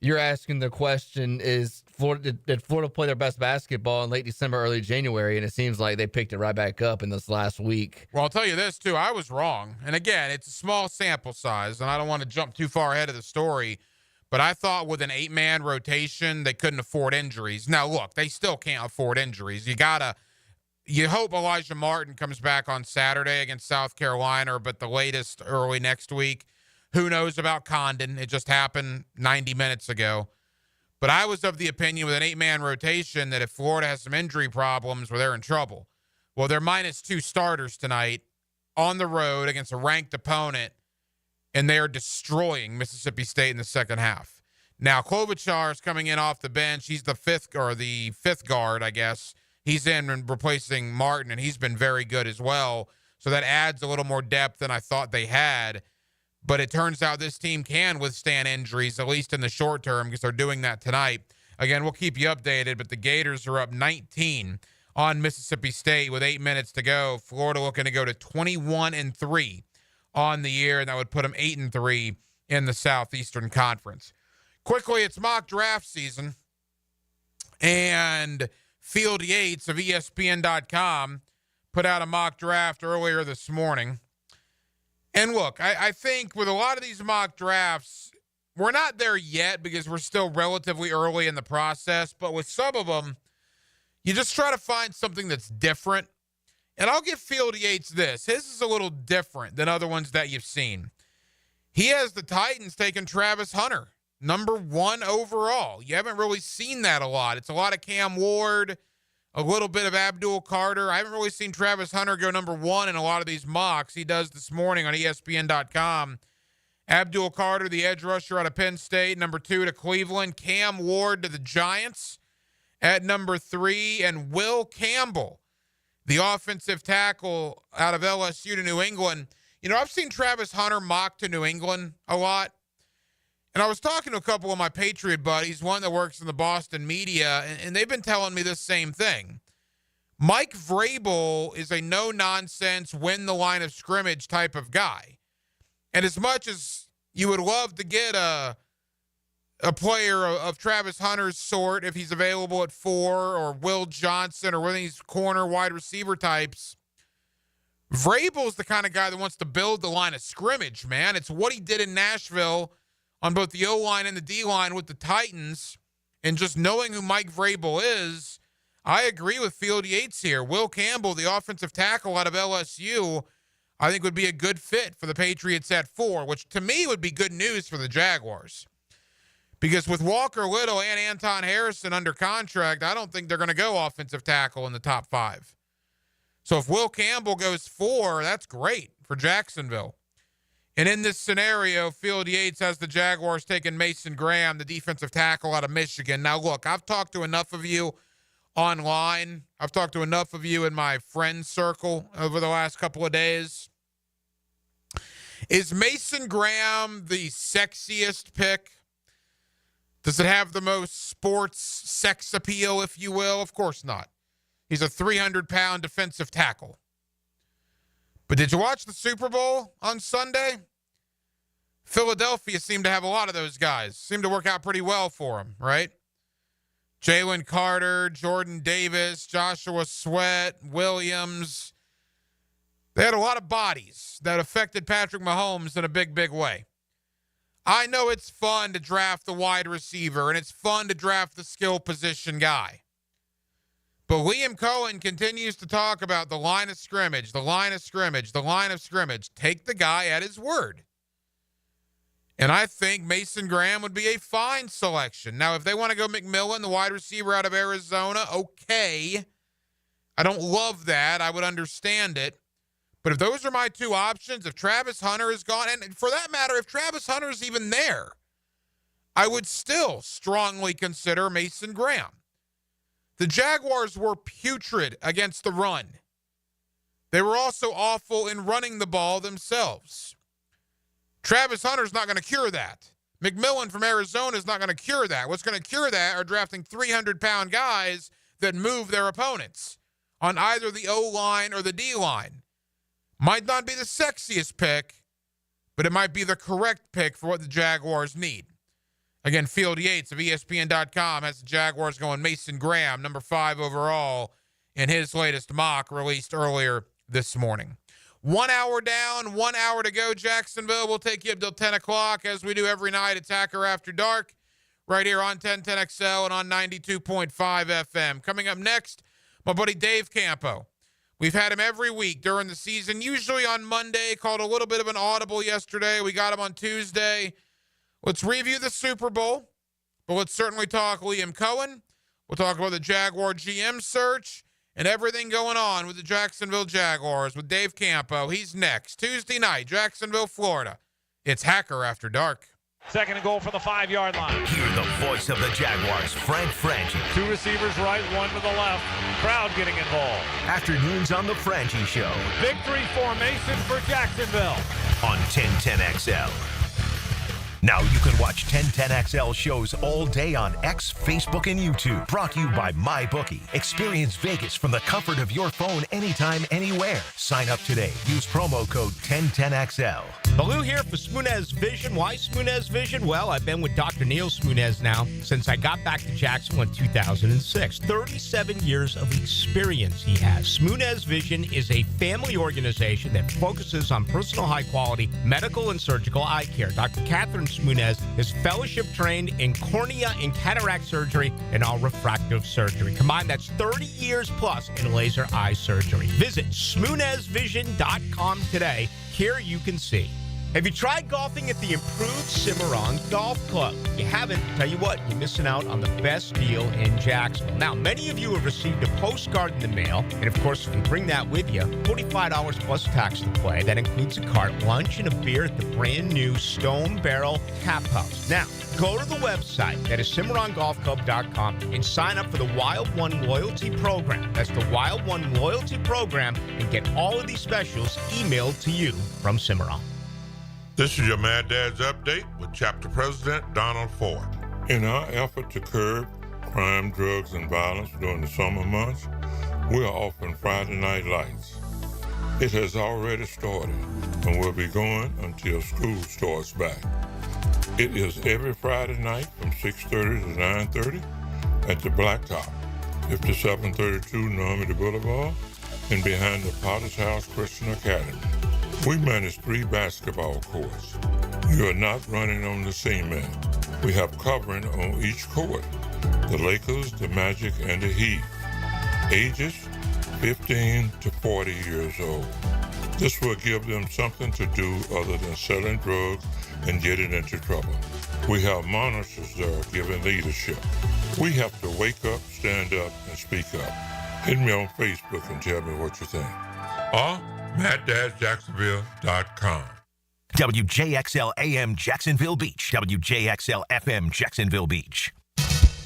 you're asking the question, did Florida play their best basketball in late December, early January? And it seems like they picked it right back up in this last week. Well, I'll tell you this, too. I was wrong. And again, it's a small sample size, and I don't want to jump too far ahead of the story. But I thought with an 8-man rotation, they couldn't afford injuries. Now, look, they still can't afford injuries. You hope Elijah Martin comes back on Saturday against South Carolina, but the latest early next week. Who knows about Condon? It just happened 90 minutes ago. But I was of the opinion with an 8-man rotation that if Florida has some injury problems, well, they're in trouble. Well, they're -2 starters tonight on the road against a ranked opponent, and they are destroying Mississippi State in the second half. Now, Klobuchar is coming in off the bench. He's the fifth guard, I guess. He's in and replacing Martin, and he's been very good as well. So that adds a little more depth than I thought they had. But it turns out this team can withstand injuries, at least in the short term, because they're doing that tonight. Again, we'll keep you updated, but the Gators are up 19 on Mississippi State with 8 minutes to go. Florida looking to go to 21-3 on the year, and that would put them 8-3 in the Southeastern Conference. Quickly, it's mock draft season, and Field Yates of ESPN.com put out a mock draft earlier this morning. And look, I think with a lot of these mock drafts, we're not there yet because we're still relatively early in the process. But with some of them, you just try to find something that's different. And I'll give Field Yates this. His is a little different than other ones that you've seen. He has the Titans taking Travis Hunter, number 1 overall. You haven't really seen that a lot. It's a lot of Cam Ward, a little bit of Abdul Carter. I haven't really seen Travis Hunter go number 1 in a lot of these mocks. He does this morning on ESPN.com. Abdul Carter, the edge rusher out of Penn State, number 2 to Cleveland. Cam Ward to the Giants at number 3. And Will Campbell, the offensive tackle out of LSU to New England. I've seen Travis Hunter mocked to New England a lot. And I was talking to a couple of my Patriot buddies, one that works in the Boston media, and they've been telling me the same thing. Mike Vrabel is a no-nonsense, win the line of scrimmage type of guy. And as much as you would love to get a player of Travis Hunter's sort, if he's available at 4, or Will Johnson, or one of these corner wide receiver types, Vrabel's the kind of guy that wants to build the line of scrimmage, man. It's what he did in Nashville on both the O-line and the D-line with the Titans, and just knowing who Mike Vrabel is, I agree with Field Yates here. Will Campbell, the offensive tackle out of LSU, I think would be a good fit for the Patriots at 4, which to me would be good news for the Jaguars. Because with Walker Little and Anton Harrison under contract, I don't think they're going to go offensive tackle in the top 5. So if Will Campbell goes 4, that's great for Jacksonville. And in this scenario, Field Yates has the Jaguars taking Mason Graham, the defensive tackle out of Michigan. Now, look, I've talked to enough of you online. I've talked to enough of you in my friend circle over the last couple of days. Is Mason Graham the sexiest pick? Does it have the most sports sex appeal, if you will? Of course not. He's a 300-pound defensive tackle. But did you watch the Super Bowl on Sunday? Philadelphia seemed to have a lot of those guys. Seemed to work out pretty well for him, right? Jalen Carter, Jordan Davis, Joshua Sweat, Williams. They had a lot of bodies that affected Patrick Mahomes in a big, big way. I know it's fun to draft the wide receiver, and it's fun to draft the skill position guy. But Liam Cohen continues to talk about the line of scrimmage, the line of scrimmage, the line of scrimmage. Take the guy at his word. And I think Mason Graham would be a fine selection. Now, if they want to go McMillan, the wide receiver out of Arizona, okay. I don't love that. I would understand it. But if those are my two options, if Travis Hunter is gone, and for that matter, if Travis Hunter is even there, I would still strongly consider Mason Graham. The Jaguars were putrid against the run. They were also awful in running the ball themselves. Travis Hunter's not going to cure that. McMillan from Arizona is not going to cure that. What's going to cure that are drafting 300-pound guys that move their opponents on either the O-line or the D-line. Might not be the sexiest pick, but it might be the correct pick for what the Jaguars need. Again, Field Yates of ESPN.com has the Jaguars going Mason Graham, number 5 overall, in his latest mock released earlier this morning. 1 hour down, 1 hour to go, Jacksonville. We'll take you up till 10 o'clock, as we do every night at Hacker After Dark, right here on 1010XL and on 92.5 FM. Coming up next, my buddy Dave Campo. We've had him every week during the season, usually on Monday, called a little bit of an audible yesterday. We got him on Tuesday. Let's review the Super Bowl, but let's certainly talk Liam Cohen. We'll talk about the Jaguar GM search and everything going on with the Jacksonville Jaguars with Dave Campo. He's next. Tuesday night, Jacksonville, Florida. It's Hacker After Dark. Second and goal for the 5-yard line. Hear the voice of the Jaguars, Frank Franchi. 2 receivers right, 1 to the left. Crowd getting involved. Afternoons on the Franchi Show. Victory formation for Jacksonville. On 1010XL. Now you can watch 1010XL shows all day on X, Facebook, and YouTube. Brought to you by MyBookie. Experience Vegas from the comfort of your phone anytime, anywhere. Sign up today. Use promo code 1010XL. Baloo here for Spunez Vision. Why Spunez Vision? Well, I've been with Dr. Neil Spunez now since I got back to Jacksonville in 2006. 37 years of experience he has. Spunez Vision is a family organization that focuses on personal high-quality medical and surgical eye care. Dr. Catherine Spunez is fellowship trained in cornea and cataract surgery and all refractive surgery. Combined, that's 30 years plus in laser eye surgery. Visit SpunezVision.com today. Here you can see. Have you tried golfing at the improved Cimarron Golf Club? If you haven't, tell you what, you're missing out on the best deal in Jacksonville. Now, many of you have received a postcard in the mail, and of course, if you bring that with you, $45 plus tax to play. That includes a cart, lunch, and a beer at the brand new Stone Barrel Tap House. Now, go to the website, that is CimarronGolfClub.com, and sign up for the Wild One Loyalty Program. That's the Wild One Loyalty Program, and get all of these specials emailed to you from Cimarron. This is your Mad Dad's Update with Chapter President Donald Ford. In our effort to curb crime, drugs, and violence during the summer months, we are offering Friday Night Lights. It has already started and will be going until school starts back. It is every Friday night from 6:30 to 9:30 at the Blacktop, 5732 Normandy Boulevard, and behind the Potter's House Christian Academy. We manage 3 basketball courts. You are not running on the cement. We have covering on each court. The Lakers, the Magic, and the Heat. Ages 15 to 40 years old. This will give them something to do other than selling drugs and getting into trouble. We have monitors there giving leadership. We have to wake up, stand up, and speak up. Hit me on Facebook and tell me what you think. Or MattDadJacksonville.com. WJXL AM Jacksonville Beach. WJXL FM Jacksonville Beach.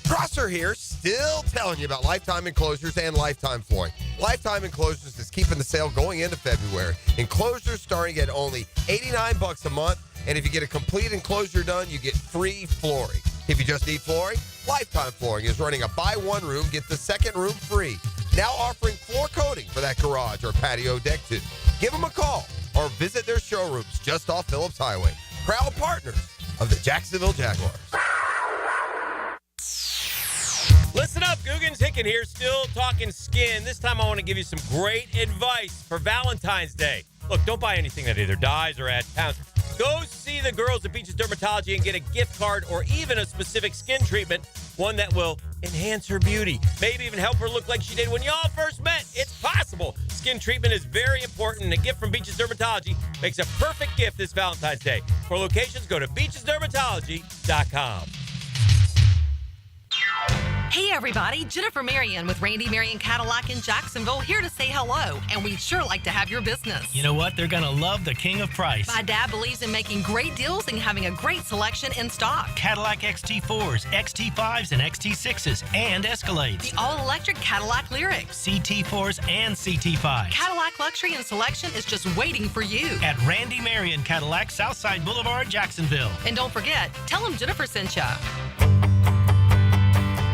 Prosser here, still telling you about Lifetime Enclosures and Lifetime Flooring. Lifetime Enclosures is keeping the sale going into February. Enclosures starting at only $89 a month, and if you get a complete enclosure done, you get free flooring. If you just need flooring, Lifetime Flooring is running a buy one room, get the second room free. Now offering floor coating for that garage or patio deck too. Give them a call or visit their showrooms just off Phillips Highway. Proud partners of the Jacksonville Jaguars. Listen up, Googans. Hicken here, still talking skin. This time I want to give you some great advice for Valentine's Day. Look, don't buy anything that either dies or adds pounds. Go see the girls at Beaches Dermatology and get a gift card or even a specific skin treatment, one that will enhance her beauty, maybe even help her look like she did when y'all first met. It's possible. Skin treatment is very important, and a gift from Beaches Dermatology makes a perfect gift this Valentine's Day. For locations, go to beachesdermatology.com. Hey everybody, Jennifer Marion with Randy Marion Cadillac in Jacksonville here to say hello, and we'd sure like to have your business. You know what? They're going to love the king of price. My dad believes in making great deals and having a great selection in stock. Cadillac XT4s, XT5s, and XT6s, and Escalades. The all-electric Cadillac Lyriq. CT4s and CT5s. Cadillac luxury and selection is just waiting for you. At Randy Marion Cadillac, Southside Boulevard, Jacksonville. And don't forget, tell them Jennifer sent ya.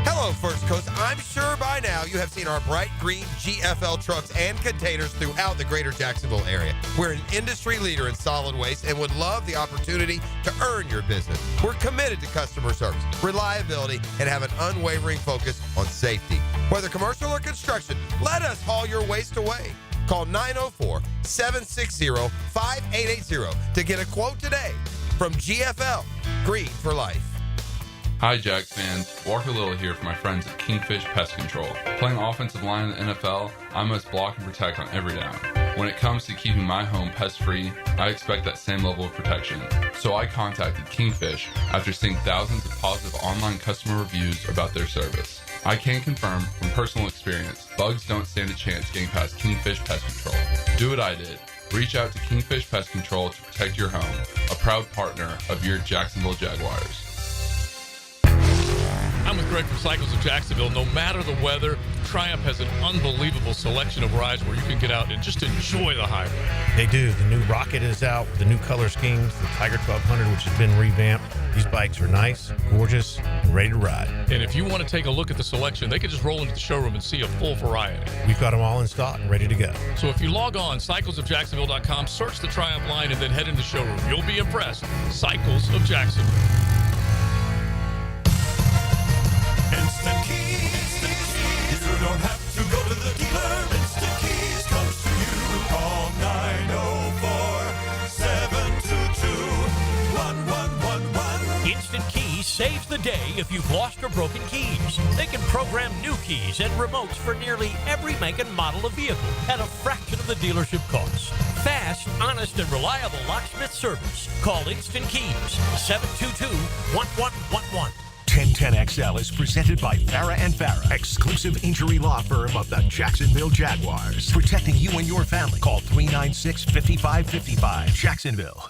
Hello, First Coast. I'm sure by now you have seen our bright green GFL trucks and containers throughout the greater Jacksonville area. We're an industry leader in solid waste and would love the opportunity to earn your business. We're committed to customer service, reliability, and have an unwavering focus on safety. Whether commercial or construction, let us haul your waste away. Call 904-760-5880 to get a quote today from GFL, Green for Life. Hi, Jags fans. Walker Little here for my friends at Kingfish Pest Control. Playing offensive line in the NFL, I must block and protect on every down. When it comes to keeping my home pest-free, I expect that same level of protection. So I contacted Kingfish after seeing thousands of positive online customer reviews about their service. I can confirm from personal experience, bugs don't stand a chance getting past Kingfish Pest Control. Do what I did. Reach out to Kingfish Pest Control to protect your home, a proud partner of your Jacksonville Jaguars. I'm with Greg from Cycles of Jacksonville. No matter the weather, Triumph has an unbelievable selection of rides where you can get out and just enjoy the highway. They do. The new Rocket is out, the new color schemes, the Tiger 1200, which has been revamped. These bikes are nice, gorgeous, and ready to ride. And if you want to take a look at the selection, they can just roll into the showroom and see a full variety. We've got them all in stock and ready to go. So if you log on, cyclesofjacksonville.com, search the Triumph line, and then head into the showroom. You'll be impressed. Cycles of Jacksonville. Instant Keys. You don't have to go to the dealer. Instant Keys comes to you. Call 904-722-1111. Instant Keys saves the day if you've lost or broken keys. They can program new keys and remotes for nearly every make and model of vehicle at a fraction of the dealership cost. Fast, honest, and reliable locksmith service. Call Instant Keys, 722-1111. 1010XL is presented by Farah & Farah, exclusive injury law firm of the Jacksonville Jaguars. Protecting you and your family. Call 396-5555. Jacksonville.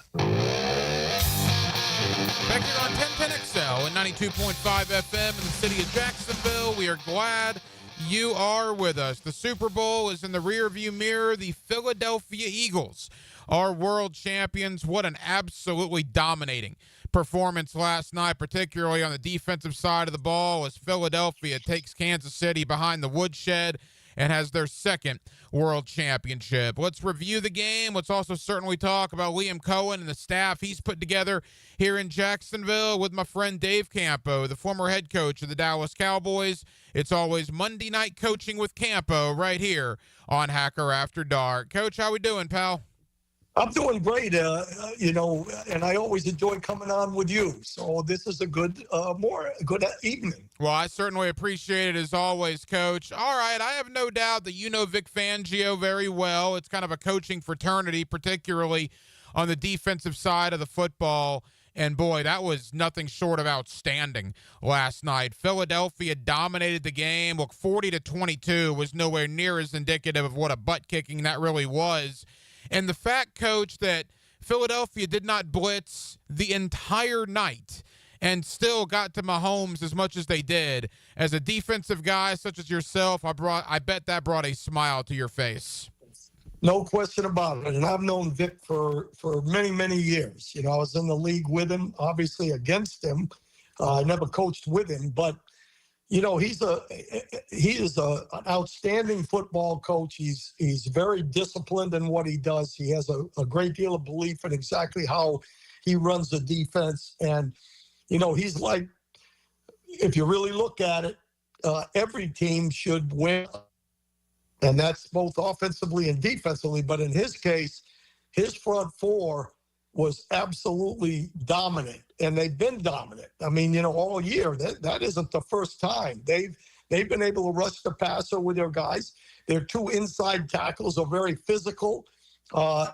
Back here on 1010XL and 92.5 FM in the city of Jacksonville. We are glad you are with us. The Super Bowl is in the rearview mirror. The Philadelphia Eagles are world champions. What an absolutely dominating performance last night, particularly on the defensive side of the ball, as Philadelphia takes Kansas City behind the woodshed and has their second world championship. Let's review the game. Let's also certainly talk about Liam Cohen and the staff he's put together here in Jacksonville with my friend Dave Campo, the former head coach of the Dallas Cowboys. It's always Monday night coaching with Campo right here on Hacker After Dark. Coach, how we doing, pal? I'm doing great, and I always enjoy coming on with you. So this is a good evening. Well, I certainly appreciate it as always, Coach. All right, I have no doubt that you know Vic Fangio very well. It's kind of a coaching fraternity, particularly on the defensive side of the football. And, boy, that was nothing short of outstanding last night. Philadelphia dominated the game. Look, 40-22 was nowhere near as indicative of what a butt-kicking that really was. And the fact, Coach, that Philadelphia did not blitz the entire night and still got to Mahomes as much as they did, as a defensive guy such as yourself, I bet that brought a smile to your face. No question about it. And I've known Vic for many, many years. I was in the league with him, obviously against him. I never coached with him, but he is an outstanding football coach. He's very disciplined in what he does. He has a great deal of belief in exactly how he runs the defense. And, he's like, if you really look at it, every team should win. And that's both offensively and defensively. But in his case, his front four was absolutely dominant, and they've been dominant. I mean, all year. That isn't the first time. They've been able to rush the passer with their guys. Their two inside tackles are very physical.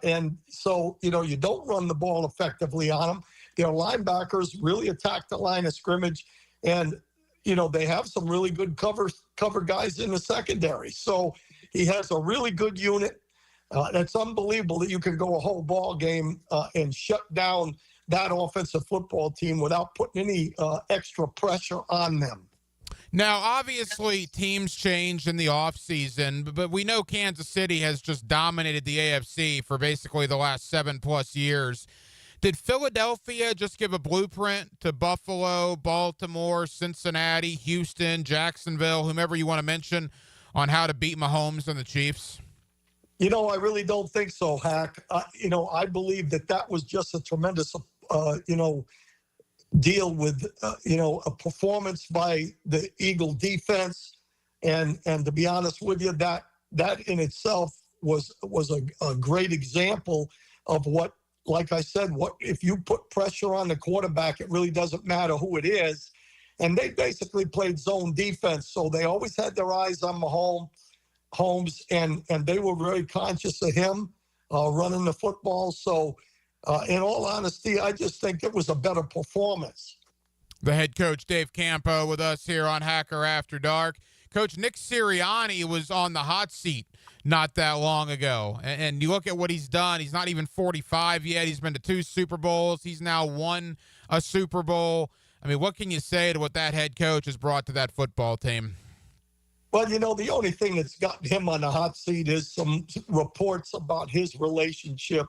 And so, you don't run the ball effectively on them. Their linebackers really attack the line of scrimmage. And, they have some really good cover guys in the secondary. So he has a really good unit. It's unbelievable that you can go a whole ball game and shut down that offensive football team without putting any extra pressure on them. Now, obviously, teams changed in the offseason, but we know Kansas City has just dominated the AFC for basically the last 7+ years. Did Philadelphia just give a blueprint to Buffalo, Baltimore, Cincinnati, Houston, Jacksonville, whomever you want to mention, on how to beat Mahomes and the Chiefs? I really don't think so, Hack. I believe that was just a tremendous, deal with, a performance by the Eagle defense. And to be honest with you, that in itself was a great example of what, like I said, if you put pressure on the quarterback, it really doesn't matter who it is. And they basically played zone defense. So they always had their eyes on Mahomes, and they were very conscious of him running the football. So in all honesty, I just think it was a better performance. The head coach, Dave Campo, with us here on Hacker After Dark. Coach, Nick Sirianni was on the hot seat not that long ago. And you look at what he's done. He's not even 45 yet. He's been to 2 Super Bowls. He's now won a Super Bowl. I mean, what can you say to what that head coach has brought to that football team? Well, the only thing that's gotten him on the hot seat is some reports about his relationship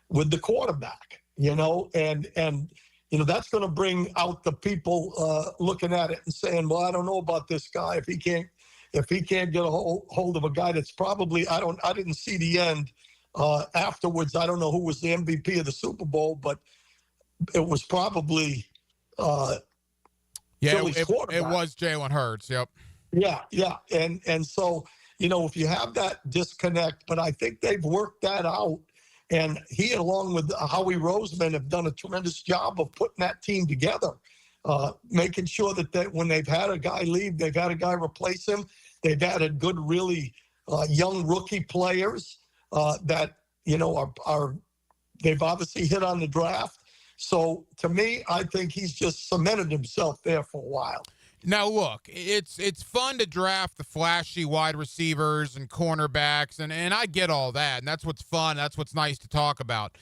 with the quarterback, and that's going to bring out the people looking at it and saying, well, I don't know about this guy. If he can't get a hold of a guy that's probably, I didn't see the end afterwards. I don't know who was the MVP of the Super Bowl, but it was probably Philly's quarterback. It was Jalen Hurts. Yep. Yeah. And so, if you have that disconnect, but I think they've worked that out. And he, along with Howie Roseman, have done a tremendous job of putting that team together, making sure that when they've had a guy leave, they've had a guy replace him. They've added good, really young rookie players that, they've obviously hit on the draft. So to me, I think he's just cemented himself there for a while. Now, look, it's fun to draft the flashy wide receivers and cornerbacks, and I get all that, and that's what's fun. That's what's nice to talk about.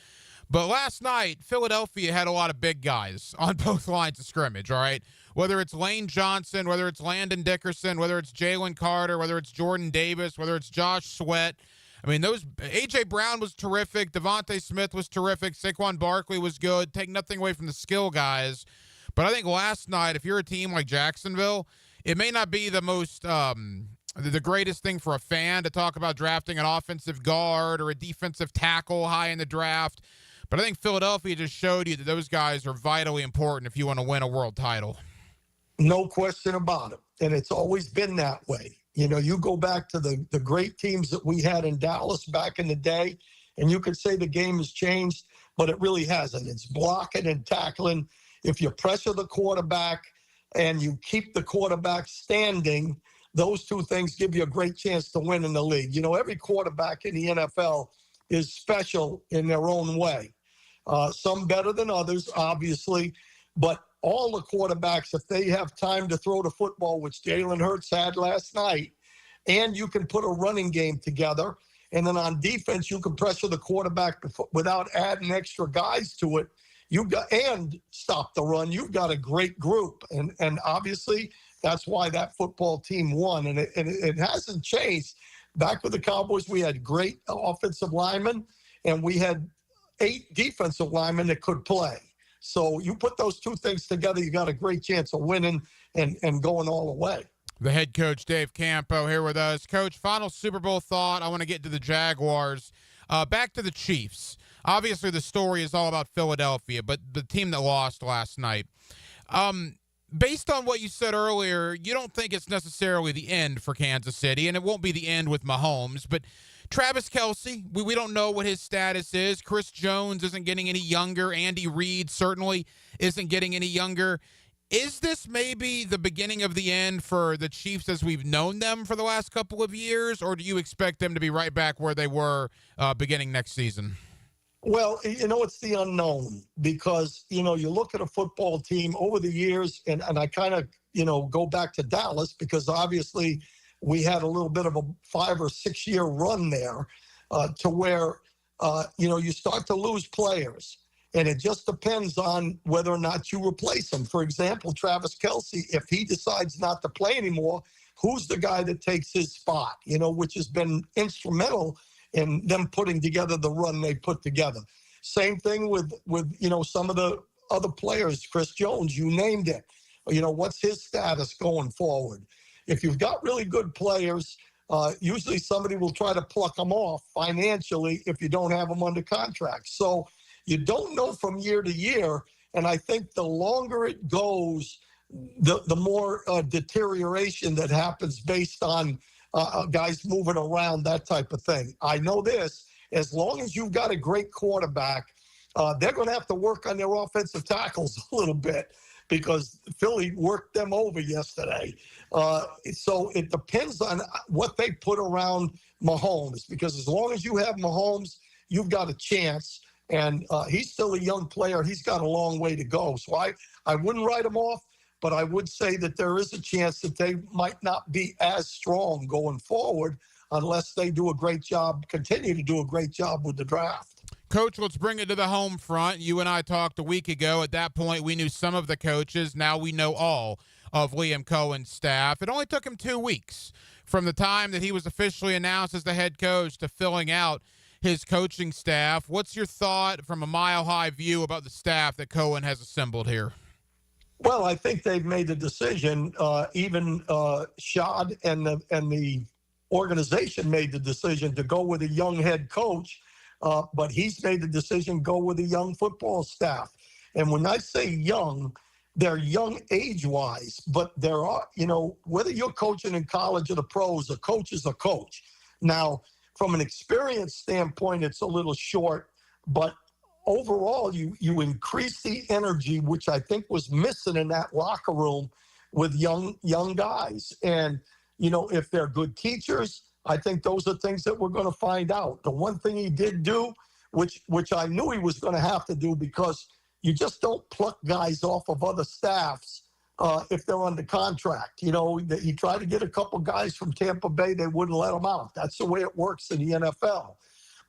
But last night, Philadelphia had a lot of big guys on both lines of scrimmage, all right? Whether it's Lane Johnson, whether it's Landon Dickerson, whether it's Jalen Carter, whether it's Jordan Davis, whether it's Josh Sweat. I mean, A.J. Brown was terrific. Devontae Smith was terrific. Saquon Barkley was good. Take nothing away from the skill guys. But I think last night, if you're a team like Jacksonville, it may not be the most the greatest thing for a fan to talk about drafting an offensive guard or a defensive tackle high in the draft. But I think Philadelphia just showed you that those guys are vitally important if you want to win a world title. No question about it. And it's always been that way. You go back to the great teams that we had in Dallas back in the day, and you could say the game has changed, but it really hasn't. It's blocking and tackling. If you pressure the quarterback and you keep the quarterback standing, those two things give you a great chance to win in the league. Every quarterback in the NFL is special in their own way. Some better than others, obviously, but all the quarterbacks, if they have time to throw the football, which Jalen Hurts had last night, and you can put a running game together, and then on defense, you can pressure the quarterback without adding extra guys to it, and stop the run. You've got a great group, and obviously that's why that football team won. And it hasn't changed. Back with the Cowboys, we had great offensive linemen, and we had 8 defensive linemen that could play. So you put those two things together, you got a great chance of winning and going all the way. The head coach, Dave Campo, here with us. Coach, final Super Bowl thought. I want to get to the Jaguars. Back to the Chiefs. Obviously, the story is all about Philadelphia, but the team that lost last night. based on what you said earlier, you don't think it's necessarily the end for Kansas City, and it won't be the end with Mahomes, but Travis Kelce, we don't know what his status is. Chris Jones isn't getting any younger. Andy Reid certainly isn't getting any younger. Is this maybe the beginning of the end for the Chiefs as we've known them for the last couple of years, or do you expect them to be right back where they were beginning next season? Well, it's the unknown because, you look at a football team over the years, and I kind of, go back to Dallas because obviously we had a little bit of a 5 or 6 year run there to where, you start to lose players. And it just depends on whether or not you replace him. For example, Travis Kelce, if he decides not to play anymore, who's the guy that takes his spot, which has been instrumental in them putting together the run they put together. Same thing with some of the other players, Chris Jones, you named it. What's his status going forward? If you've got really good players, usually somebody will try to pluck them off financially if you don't have them under contract. So you don't know from year to year, and I think the longer it goes, the more deterioration that happens based on guys moving around, that type of thing. I know this, as long as you've got a great quarterback, they're going to have to work on their offensive tackles a little bit because Philly worked them over yesterday. So it depends on what they put around Mahomes, because as long as you have Mahomes, you've got a chance. And he's still a young player. He's got a long way to go. So I wouldn't write him off, but I would say that there is a chance that they might not be as strong going forward unless they do a great job, continue to do a great job with the draft. Coach, let's bring it to the home front. You and I talked a week ago. At that point, we knew some of the coaches. Now we know all of Liam Cohen's staff. It only took him 2 weeks from the time that he was officially announced as the head coach to filling out his coaching staff. What's your thought from a mile-high view about the staff that Cohen has assembled here? Well, I think they've made the decision. Even Shad and the organization made the decision to go with a young head coach, but he's made the decision to go with a young football staff. And when I say young, they're young age-wise, but there are, whether you're coaching in college or the pros, a coach is a coach. Now, from an experience standpoint, it's a little short, but overall, you increase the energy, which I think was missing in that locker room with young guys. And, if they're good teachers, I think those are things that we're going to find out. The one thing he did do, which I knew he was going to have to do, because you just don't pluck guys off of other staffs if they're under contract. He tried to get a couple guys from Tampa Bay. They wouldn't let them out. That's the way it works in the NFL.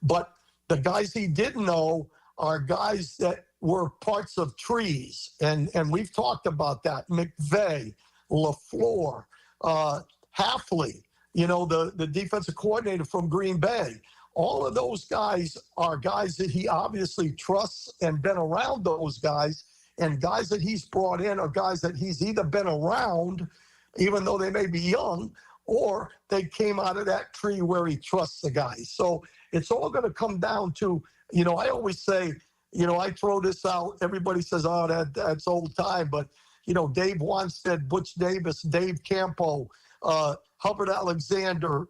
But the guys he did know are guys that were parts of trees. And we've talked about that. McVay, LaFleur, Hafley, the defensive coordinator from Green Bay. All of those guys are guys that he obviously trusts and been around those guys. And guys that he's brought in are guys that he's either been around, even though they may be young, or they came out of that tree where he trusts the guys. So it's all going to come down to, I always say, I throw this out. Everybody says, oh, that's old time. But, Dave Wanstead, Butch Davis, Dave Campo, Hubbard Alexander,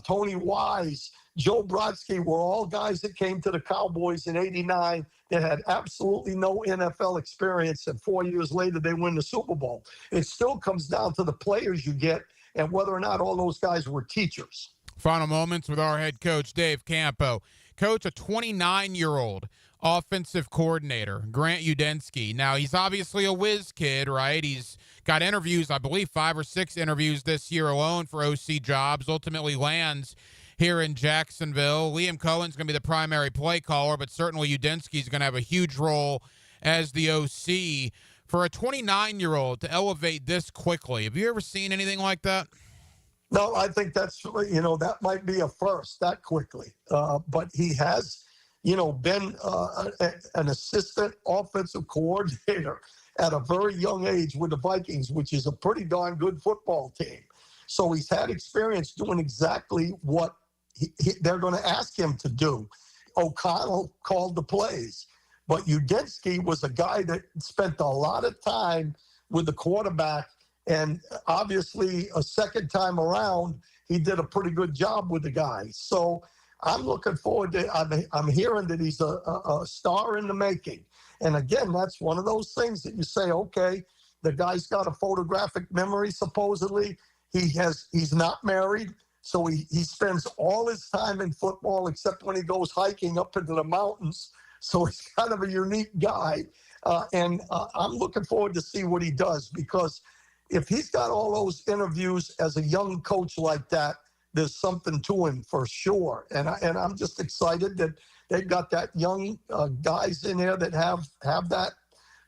Tony Wise, Joe Brodsky were all guys that came to the Cowboys in '89 that had absolutely no NFL experience, and 4 years later they win the Super Bowl. It still comes down to the players you get and whether or not all those guys were teachers. Final moments with our head coach, Dave Campo. Coach, a 29-year-old offensive coordinator, Grant Udensky. Now, he's obviously a whiz kid, right? He's got interviews, I believe 5 or 6 interviews this year alone for OC jobs, ultimately lands here in Jacksonville. Liam Cohen's going to be the primary play caller, but certainly Udensky's going to have a huge role as the OC. For a 29-year-old to elevate this quickly, have you ever seen anything like that? No, I think that's, that might be a first that quickly. But he has, been an assistant offensive coordinator at a very young age with the Vikings, which is a pretty darn good football team. So he's had experience doing exactly what they're going to ask him to do. O'Connell called the plays. But Udensky was a guy that spent a lot of time with the quarterback. And obviously, a second time around, he did a pretty good job with the guy. So I'm looking forward to. I'm hearing that he's a star in the making. And again, that's one of those things that you say, okay, the guy's got a photographic memory. Supposedly, he's not married, so he spends all his time in football except when he goes hiking up into the mountains. So he's kind of a unique guy, and I'm looking forward to see what he does, because if he's got all those interviews as a young coach like that, there's something to him for sure. And I'm just excited that they've got that young guys in there that have that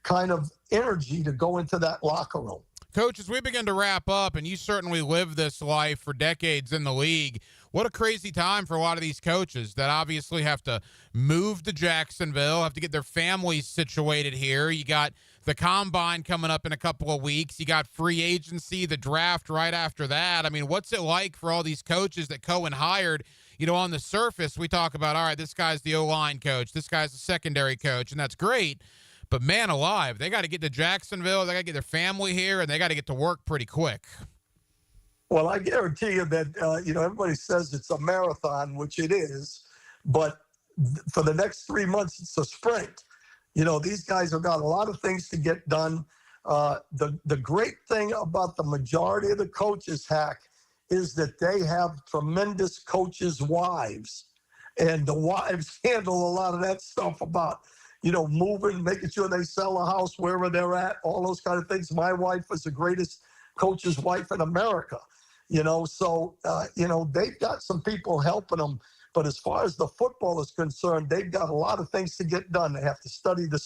kind of energy to go into that locker room. Coach, as we begin to wrap up, and you certainly lived this life for decades in the league, what a crazy time for a lot of these coaches that obviously have to move to Jacksonville, have to get their families situated here. You got the combine coming up in a couple of weeks. You got free agency, the draft right after that. I mean, what's it like for all these coaches that Cohen hired? You know, on the surface, we talk about, all right, this guy's the O-line coach, this guy's the secondary coach, and that's great. But man alive, they got to get to Jacksonville, they got to get their family here, and they got to get to work pretty quick. Well, I guarantee you that, everybody says it's a marathon, which it is, but for the next 3 months, it's a sprint. These guys have got a lot of things to get done. The great thing about the majority of the coaches, Hack, is that they have tremendous coaches' wives. And the wives handle a lot of that stuff about, moving, making sure they sell a house wherever they're at, all those kind of things. My wife was the greatest coach's wife in America, so they've got some people helping them. But as far as the football is concerned, they've got a lot of things to get done. They have to study the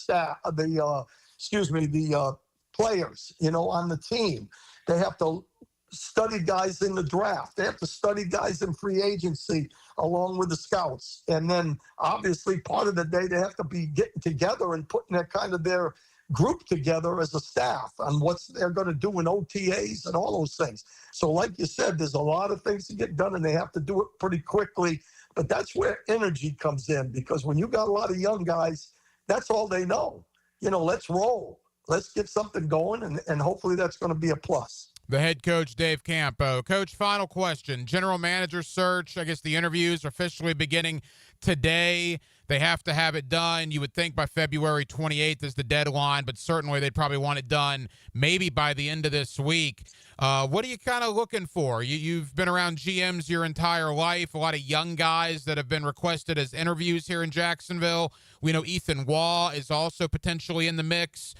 players, on the team. They have to study guys in the draft. They have to study guys in free agency along with the scouts. And then obviously part of the day they have to be getting together and putting their group together as a staff on what they're going to do in OTAs and all those things. So like you said, there's a lot of things to get done and they have to do it pretty quickly. But that's where energy comes in, because when you got a lot of young guys, that's all they know. Let's roll. Let's get something going, and hopefully that's going to be a plus. The head coach, Dave Campo. Coach, final question. General manager search, I guess the interviews are officially beginning today. They have to have it done. You would think by February 28th is the deadline, but certainly they'd probably want it done maybe by the end of this week. What are you kind of looking for? You've been around GMs your entire life, a lot of young guys that have been requested as interviews here in Jacksonville. We know Ethan Waugh is also potentially in the mix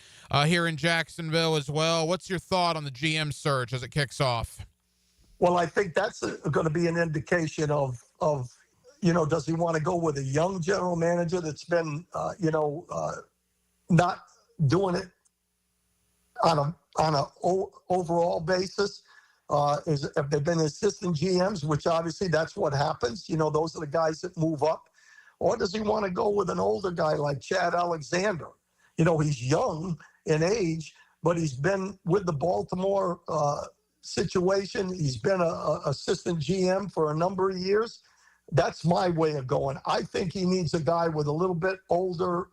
here in Jacksonville as well. What's your thought on the GM search as it kicks off? Well, I think that's going to be an indication of does he want to go with a young general manager that's been, not doing it on a overall basis? Have they been assistant GMs, which obviously that's what happens. Those are the guys that move up. Or does he want to go with an older guy like Chad Alexander? He's young in age, but he's been with the Baltimore situation. He's been an assistant GM for a number of years. That's my way of going. I think he needs a guy with a little bit older,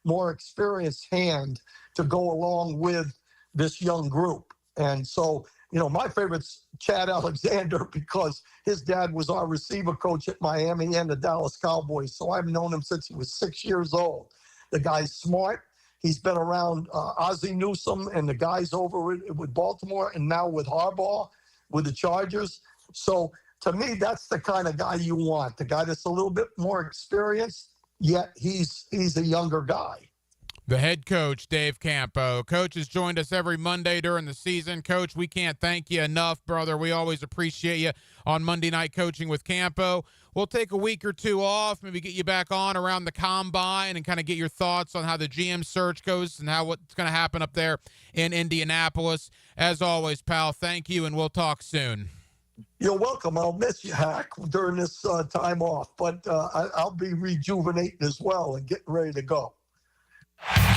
more experienced hand to go along with this young group. And so, my favorite's Chad Alexander because his dad was our receiver coach at Miami and the Dallas Cowboys. So I've known him since he was 6 years old. The guy's smart. He's been around Ozzie Newsome and the guys over with Baltimore and now with Harbaugh with the Chargers. So to me, that's the kind of guy you want, the guy that's a little bit more experienced, yet he's a younger guy. The head coach, Dave Campo. Coach has joined us every Monday during the season. Coach, we can't thank you enough, brother. We always appreciate you on Monday Night Coaching with Campo. We'll take a week or two off, maybe get you back on around the combine and kind of get your thoughts on how the GM search goes and what's going to happen up there in Indianapolis. As always, pal, thank you, and we'll talk soon. You're welcome. I'll miss you, Hack, during this time off, but I'll be rejuvenating as well and getting ready to go.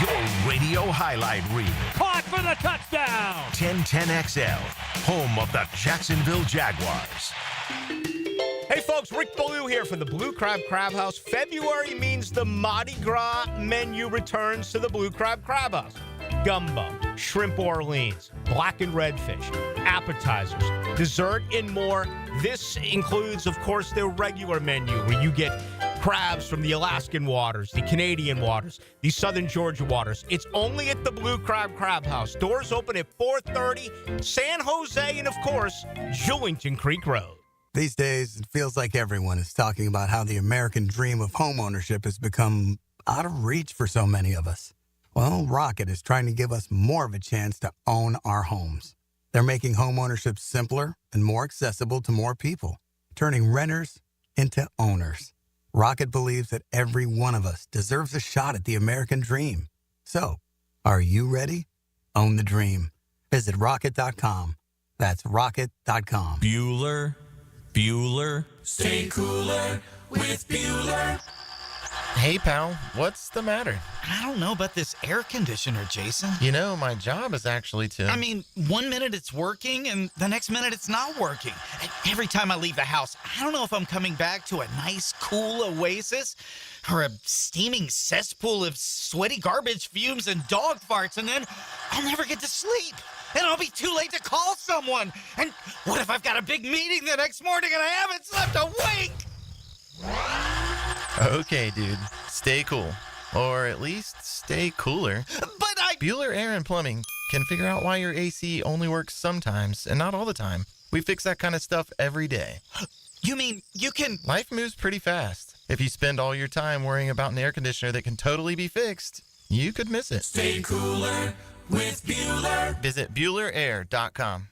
Your radio highlight reel. Caught for the touchdown. 1010XL, home of the Jacksonville Jaguars. Hey folks, Rick Ballou here from the Blue Crab Crab House. February means the Mardi Gras menu returns to the Blue Crab Crab House. Gumbo, shrimp Orleans, blackened redfish, appetizers, dessert, and more. This includes, of course, their regular menu where you get crabs from the Alaskan waters, the Canadian waters, the Southern Georgia waters. It's only at the Blue Crab House. Doors open at 4:30, San Jose, and, of course, Jewington Creek Road. These days, it feels like everyone is talking about how the American dream of homeownership has become out of reach for so many of us. Well, Rocket is trying to give us more of a chance to own our homes. They're making homeownership simpler and more accessible to more people, turning renters into owners. Rocket believes that every one of us deserves a shot at the American dream. So, are you ready? Own the dream. Visit Rocket.com. That's Rocket.com. Bueller. Stay cooler with Bueller. Hey, pal, what's the matter? I don't know about this air conditioner, Jason. You know, my job is actually to... I mean, 1 minute it's working, and the next minute it's not working. Every time I leave the house, I don't know if I'm coming back to a nice, cool oasis or a steaming cesspool of sweaty garbage fumes and dog farts, and then I'll never get to sleep. And I'll be too late to call someone. And what if I've got a big meeting the next morning and I haven't slept a wink? Okay, dude, stay cool. Or at least stay cooler. But Bueller Air and Plumbing can figure out why your AC only works sometimes and not all the time. We fix that kind of stuff every day. You mean you can... Life moves pretty fast. If you spend all your time worrying about an air conditioner that can totally be fixed, you could miss it. Stay cooler with Bueller. Visit BuellerAir.com.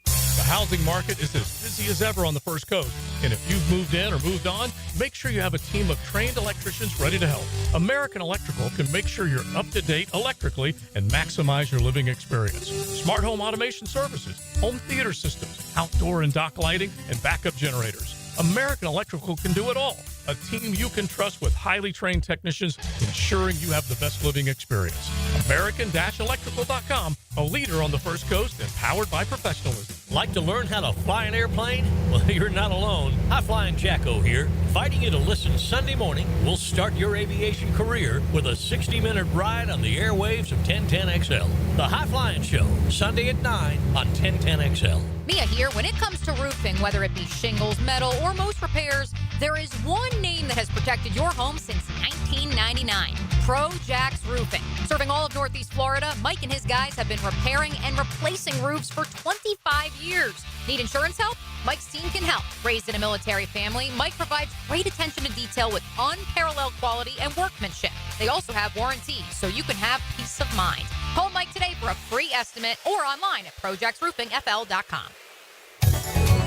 The housing market is as busy as ever on the First Coast. And if you've moved in or moved on, make sure you have a team of trained electricians ready to help. American Electrical can make sure you're up to date electrically and maximize your living experience. Smart home automation services, home theater systems, outdoor and dock lighting, and backup generators. American Electrical can do it all. A team you can trust with highly trained technicians ensuring you have the best living experience. American-Electrical.com, a leader on the First Coast and powered by professionalism. Like to learn how to fly an airplane? Well, you're not alone. High Flying Jacko here, inviting you to listen Sunday morning. We'll start your aviation career with a 60-minute ride on the airwaves of 1010XL. The High Flying Show, Sunday at 9 on 1010XL. Mia here. When it comes to roofing, whether it be shingles, metal, or most repairs, there is one name that has protected your home since 1999. Pro-Jax Roofing. Serving all of Northeast Florida, Mike and his guys have been repairing and replacing roofs for 25 years. Need insurance help? Mike's team can help. Raised in a military family, Mike provides great attention to detail with unparalleled quality and workmanship. They also have warranties, so you can have peace of mind. Call Mike today for a free estimate or online at ProJaxRoofingFL.com.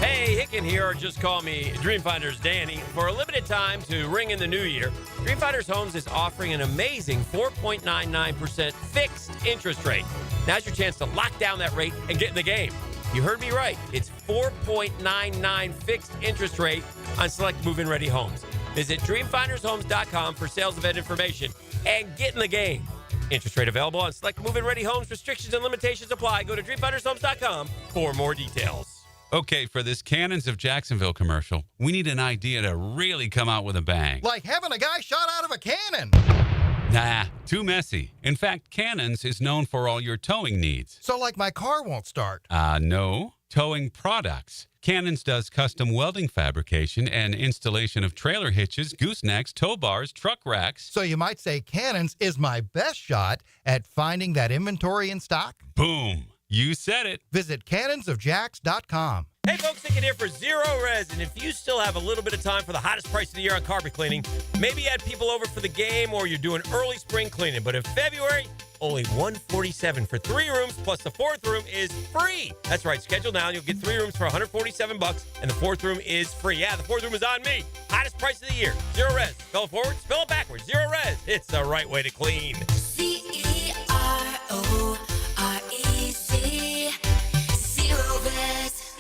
Hey, Hicken here, or just call me Dreamfinders Danny. For a limited time to ring in the new year, Dreamfinders Homes is offering an amazing 4.99% fixed interest rate. Now's your chance to lock down that rate and get in the game. You heard me right. It's 4.99 fixed interest rate on select move-in ready homes. Visit DreamfindersHomes.com for sales event information and get in the game. Interest rate available on select move-in ready homes. Restrictions and limitations apply. Go to DreamfindersHomes.com for more details. Okay, for this Cannons of Jacksonville commercial, we need an idea to really come out with a bang. Like having a guy shot out of a cannon. Nah, too messy. In fact, Cannons is known for all your towing needs. So like my car won't start. No. Towing products. Cannons does custom welding fabrication and installation of trailer hitches, goosenecks, tow bars, truck racks. So you might say Cannons is my best shot at finding that inventory in stock? Boom. You said it. Visit cannonsofjax.com. Hey folks, Hicken here for Zero Res, and if you still have a little bit of time for the hottest price of the year on carpet cleaning, maybe you had people over for the game or you're doing early spring cleaning, but in February, only $147 for 3 rooms, plus the 4th room is free. That's right, schedule now and you'll get 3 rooms for $147, and the 4th room is free. Yeah, the 4th room is on me. Hottest price of the year. Zero Res. Spell it forward, spell it backwards. Zero Res. It's the right way to clean. CEROREC. Zero Res.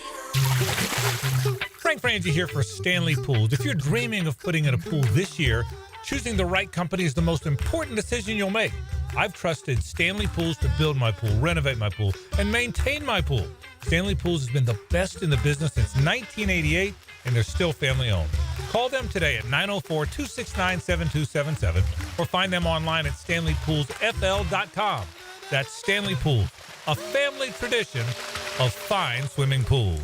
Frank Frangie here for Stanley Pools. If you're dreaming of putting in a pool this year, choosing the right company is the most important decision you'll make. I've trusted Stanley Pools to build my pool, renovate my pool, and maintain my pool. Stanley Pools has been the best in the business since 1988, and they're still family-owned. Call them today at 904-269-7277 or find them online at StanleyPoolsFL.com. That's Stanley Pools, a family tradition of fine swimming pools.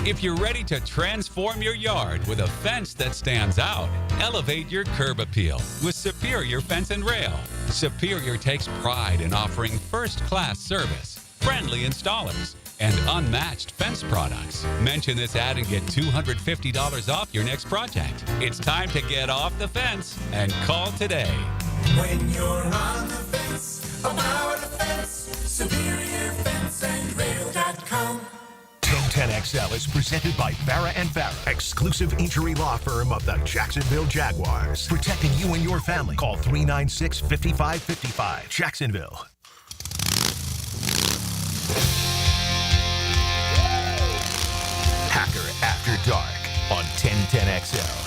If you're ready to transform your yard with a fence that stands out, elevate your curb appeal with Superior Fence and Rail. Superior takes pride in offering first-class service, friendly installers, and unmatched fence products. Mention this ad and get $250 off your next project. It's time to get off the fence and call today. When you're on the fence, about the fence, SuperiorFenceandRail.com. 1010XL is presented by Farah & Farah, exclusive injury law firm of the Jacksonville Jaguars. Protecting you and your family. Call 396-5555. Jacksonville. Hacker After Dark on 1010XL.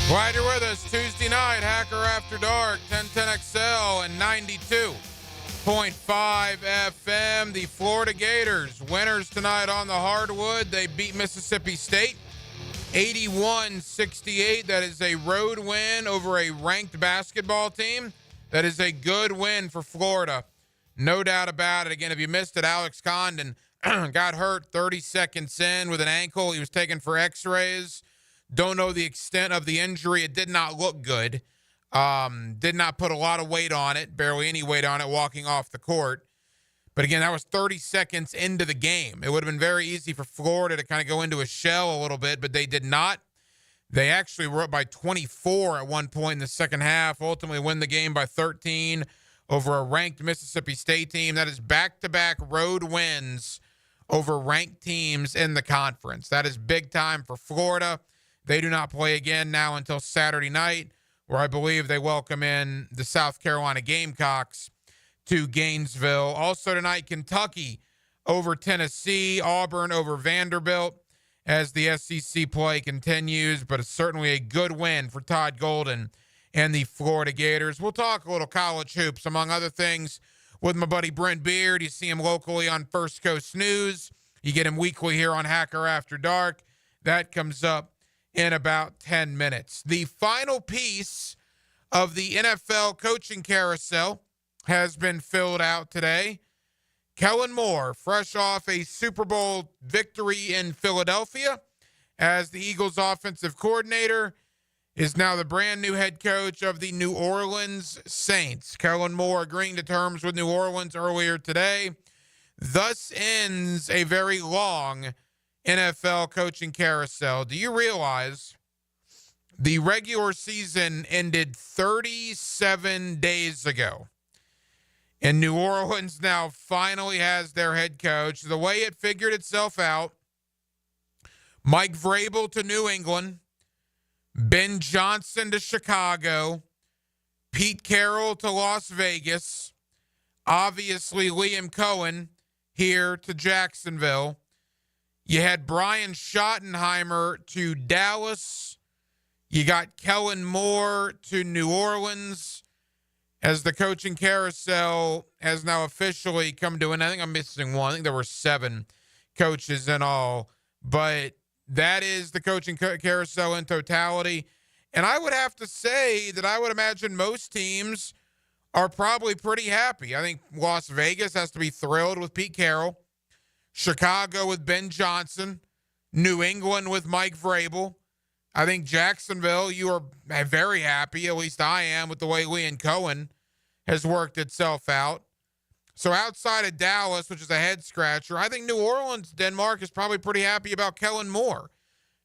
Glad you're with us. Tuesday night, Hacker After Dark, 1010XL and 92.5 FM. The Florida Gators, winners tonight on the hardwood. They beat Mississippi State 81-68. That is a road win over a ranked basketball team. That is a good win for Florida. No doubt about it. Again, if you missed it, Alex Condon got hurt 30 seconds in with an ankle. He was taken for x-rays. Don't know the extent of the injury. It did not look good. Did not put a lot of weight on it, barely any weight on it walking off the court. But again, that was 30 seconds into the game. It would have been very easy for Florida to kind of go into a shell a little bit, but they did not. They actually were up by 24 at one point in the second half, ultimately win the game by 13 over a ranked Mississippi State team. That is back-to-back road wins over ranked teams in the conference. That is big time for Florida. They do not play again now until Saturday night, where I believe they welcome in the South Carolina Gamecocks to Gainesville. Also tonight, Kentucky over Tennessee, Auburn over Vanderbilt as the SEC play continues, but it's certainly a good win for Todd Golden and the Florida Gators. We'll talk a little college hoops, among other things, with my buddy Brent Beard. You see him locally on First Coast News. You get him weekly here on Hacker After Dark. That comes up in about 10 minutes. The final piece of the NFL coaching carousel has been filled out today. Kellen Moore, fresh off a Super Bowl victory in Philadelphia as the Eagles offensive coordinator, is now the brand new head coach of the New Orleans Saints. Kellen Moore agreeing to terms with New Orleans earlier today. Thus ends a very long NFL coaching carousel. Do you realize the regular season ended 37 days ago? And New Orleans now finally has their head coach. The way it figured itself out, Mike Vrabel to New England, Ben Johnson to Chicago, Pete Carroll to Las Vegas, obviously Liam Cohen here to Jacksonville. You had Brian Schottenheimer to Dallas. You got Kellen Moore to New Orleans as the coaching carousel has now officially come to an end. I think I'm missing one. I think there were 7 coaches in all. But that is the coaching carousel in totality. And I would have to say that I would imagine most teams are probably pretty happy. I think Las Vegas has to be thrilled with Pete Carroll. Chicago with Ben Johnson, New England with Mike Vrabel. I think Jacksonville, you are very happy, at least I am, with the way Liam Cohen has worked itself out. So outside of Dallas, which is a head-scratcher, I think New Orleans, Denmark, is probably pretty happy about Kellen Moore,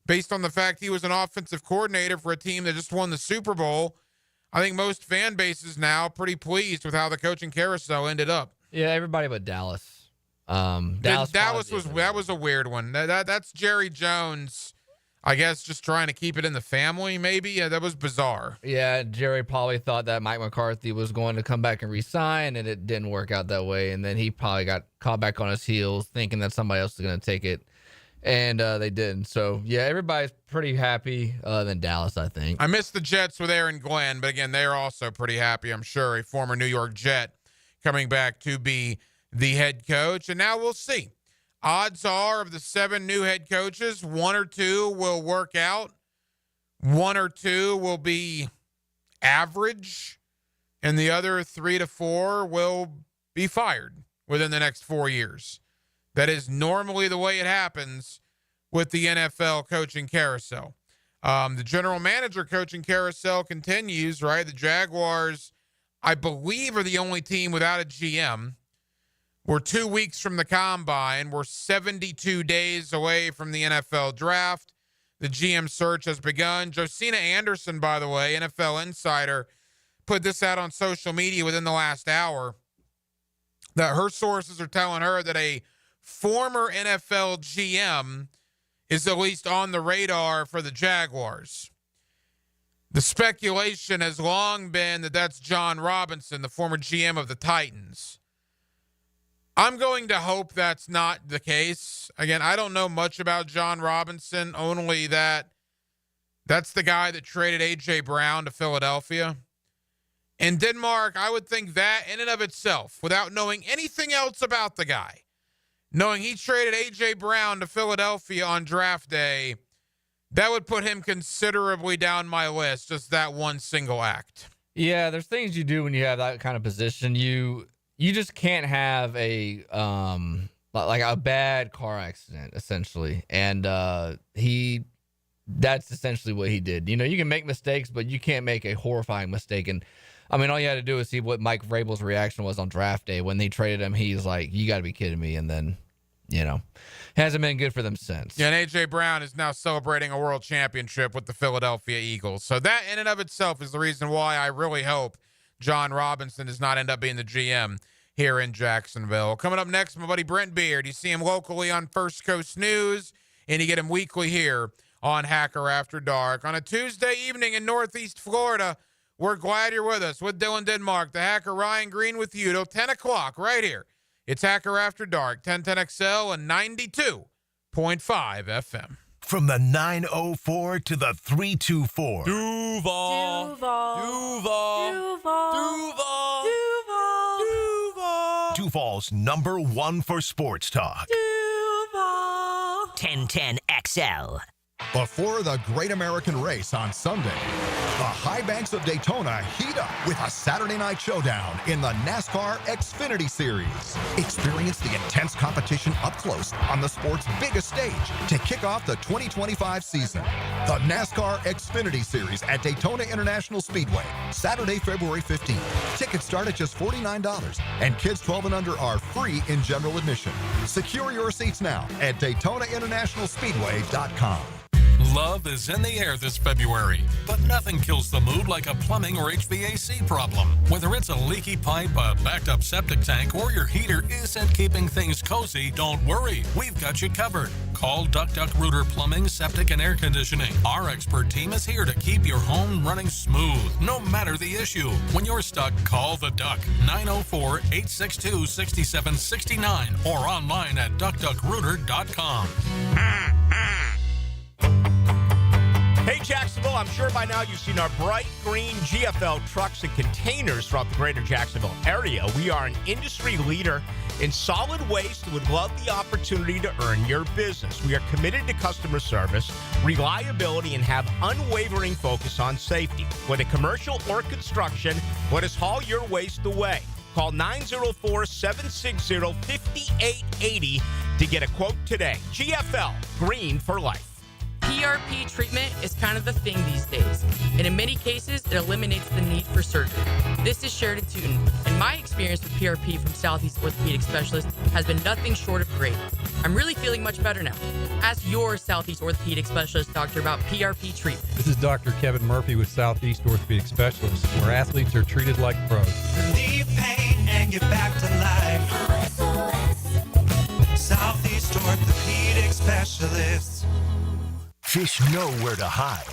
based on the fact he was an offensive coordinator for a team that just won the Super Bowl. I think most fan bases now pretty pleased with how the coaching carousel ended up. Yeah, everybody but Dallas. Dallas was a weird one. That's Jerry Jones, I guess, just trying to keep it in the family, maybe. Yeah, that was bizarre. Yeah, Jerry probably thought that Mike McCarthy was going to come back and resign, and it didn't work out that way. And then he probably got caught back on his heels, thinking that somebody else was going to take it, and they didn't. So, yeah, everybody's pretty happy than Dallas, I think. I missed the Jets with Aaron Glenn, but again, they're also pretty happy, I'm sure. A former New York Jet coming back to be the head coach, and now we'll see. Odds are of the 7 new head coaches, 1 or 2 will work out. 1 or 2 will be average. and the other 3 to 4 will be fired within the next 4 years. That is normally the way it happens with the NFL coaching carousel. The general manager coaching carousel continues, right? The Jaguars, I believe, are the only team without a GM. We're 2 weeks from the combine. We're 72 days away from the NFL draft. The GM search has begun. Josina Anderson, by the way, NFL Insider, put this out on social media within the last hour, that her sources are telling her that a former NFL GM is at least on the radar for the Jaguars. The speculation has long been that that's John Robinson, the former GM of the Titans. I'm going to hope that's not the case. Again, I don't know much about John Robinson, only that that's the guy that traded A.J. Brown to Philadelphia. In Denmark, I would think that in and of itself, without knowing anything else about the guy, knowing he traded A.J. Brown to Philadelphia on draft day, that would put him considerably down my list, just that one single act. Yeah, there's things you do when you have that kind of position. You just can't have a bad car accident, essentially. And that's essentially what he did. You know, you can make mistakes, but you can't make a horrifying mistake. And I mean, all you had to do is see what Mike Vrabel's reaction was on draft day. When they traded him, he's like, you got to be kidding me. And then, you know, hasn't been good for them since. Yeah, and A.J. Brown is now celebrating a world championship with the Philadelphia Eagles. So that in and of itself is the reason why I really hope John Robinson does not end up being the GM here in Jacksonville. Coming up next, my buddy Brent Beard. You see him locally on First Coast News, and you get him weekly here on Hacker After Dark. On a Tuesday evening in Northeast Florida, we're glad you're with us. With Dylan Denmark, the Hacker Ryan Green with you till 10 o'clock right here. It's Hacker After Dark, 1010XL and 92.5 FM. From the 904 to the 324. Duval. Duval's number one for sports talk. 1010XL. Before the Great American Race on Sunday, the High Banks of Daytona heat up with a Saturday night showdown in the NASCAR Xfinity Series. Experience the intense competition up close on the sport's biggest stage to kick off the 2025 season. The NASCAR Xfinity Series at Daytona International Speedway, Saturday, February 15th. Tickets start at just $49, and kids 12 and under are free in general admission. Secure your seats now at DaytonaInternationalSpeedway.com. Love is in the air this February, but nothing kills the mood like a plumbing or HVAC problem. Whether it's a leaky pipe, a backed up septic tank, or your heater isn't keeping things cozy, don't worry. We've got you covered. Call Duck Duck Rooter Plumbing, Septic, and Air Conditioning. Our expert team is here to keep your home running smooth, no matter the issue. When you're stuck, call the Duck, 904-862-6769, or online at duckduckrooter.com. Hey, Jacksonville, I'm sure by now you've seen our bright green GFL trucks and containers throughout the greater Jacksonville area. We are an industry leader in solid waste and would love the opportunity to earn your business. We are committed to customer service, reliability, and have unwavering focus on safety. Whether commercial or construction, let us haul your waste away. Call 904-760-5880 to get a quote today. GFL, green for life. PRP treatment is kind of the thing these days, and in many cases, it eliminates the need for surgery. This is Sheridan Tootin, and my experience with PRP from Southeast Orthopedic Specialist has been nothing short of great. I'm really feeling much better now. Ask your Southeast Orthopedic Specialist doctor about PRP treatment. This is Dr. Kevin Murphy with Southeast Orthopedic Specialists, where athletes are treated like pros. Relieve pain and get back to life. Southeast Orthopedic Specialists. Fish know where to hide.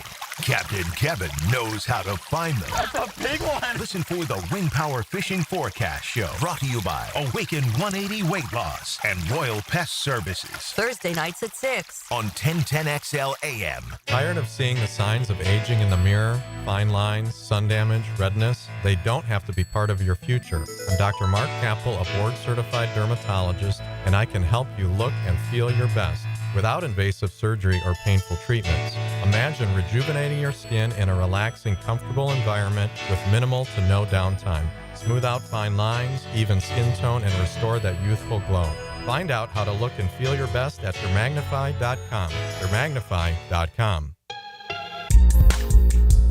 Captain Kevin knows how to find them. That's a big one. Listen for the Wing Power Fishing Forecast Show, brought to you by Awaken 180 Weight Loss and Royal Pest Services. Thursday nights at 6 on 1010XL AM. Tired of seeing the signs of aging in the mirror? Fine lines, sun damage, redness? They don't have to be part of your future. I'm Dr. Mark Capel, a board-certified dermatologist, and I can help you look and feel your best without invasive surgery or painful treatments. Imagine rejuvenating your skin in a relaxing, comfortable environment with minimal to no downtime. Smooth out fine lines, even skin tone, and restore that youthful glow. Find out how to look and feel your best at Dermagnify.com. Dermagnify.com.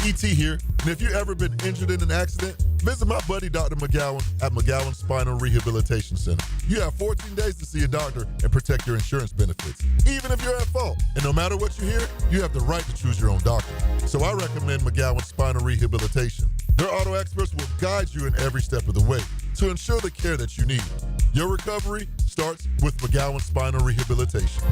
ET here, and if you've ever been injured in an accident, visit my buddy Dr. McGowan at McGowan Spinal Rehabilitation Center. You have 14 days to see a doctor and protect your insurance benefits, even if you're at fault. And no matter what you hear, you have the right to choose your own doctor. So I recommend McGowan Spinal Rehabilitation. Their auto experts will guide you in every step of the way to ensure the care that you need. Your recovery starts with McGowan Spinal Rehabilitation.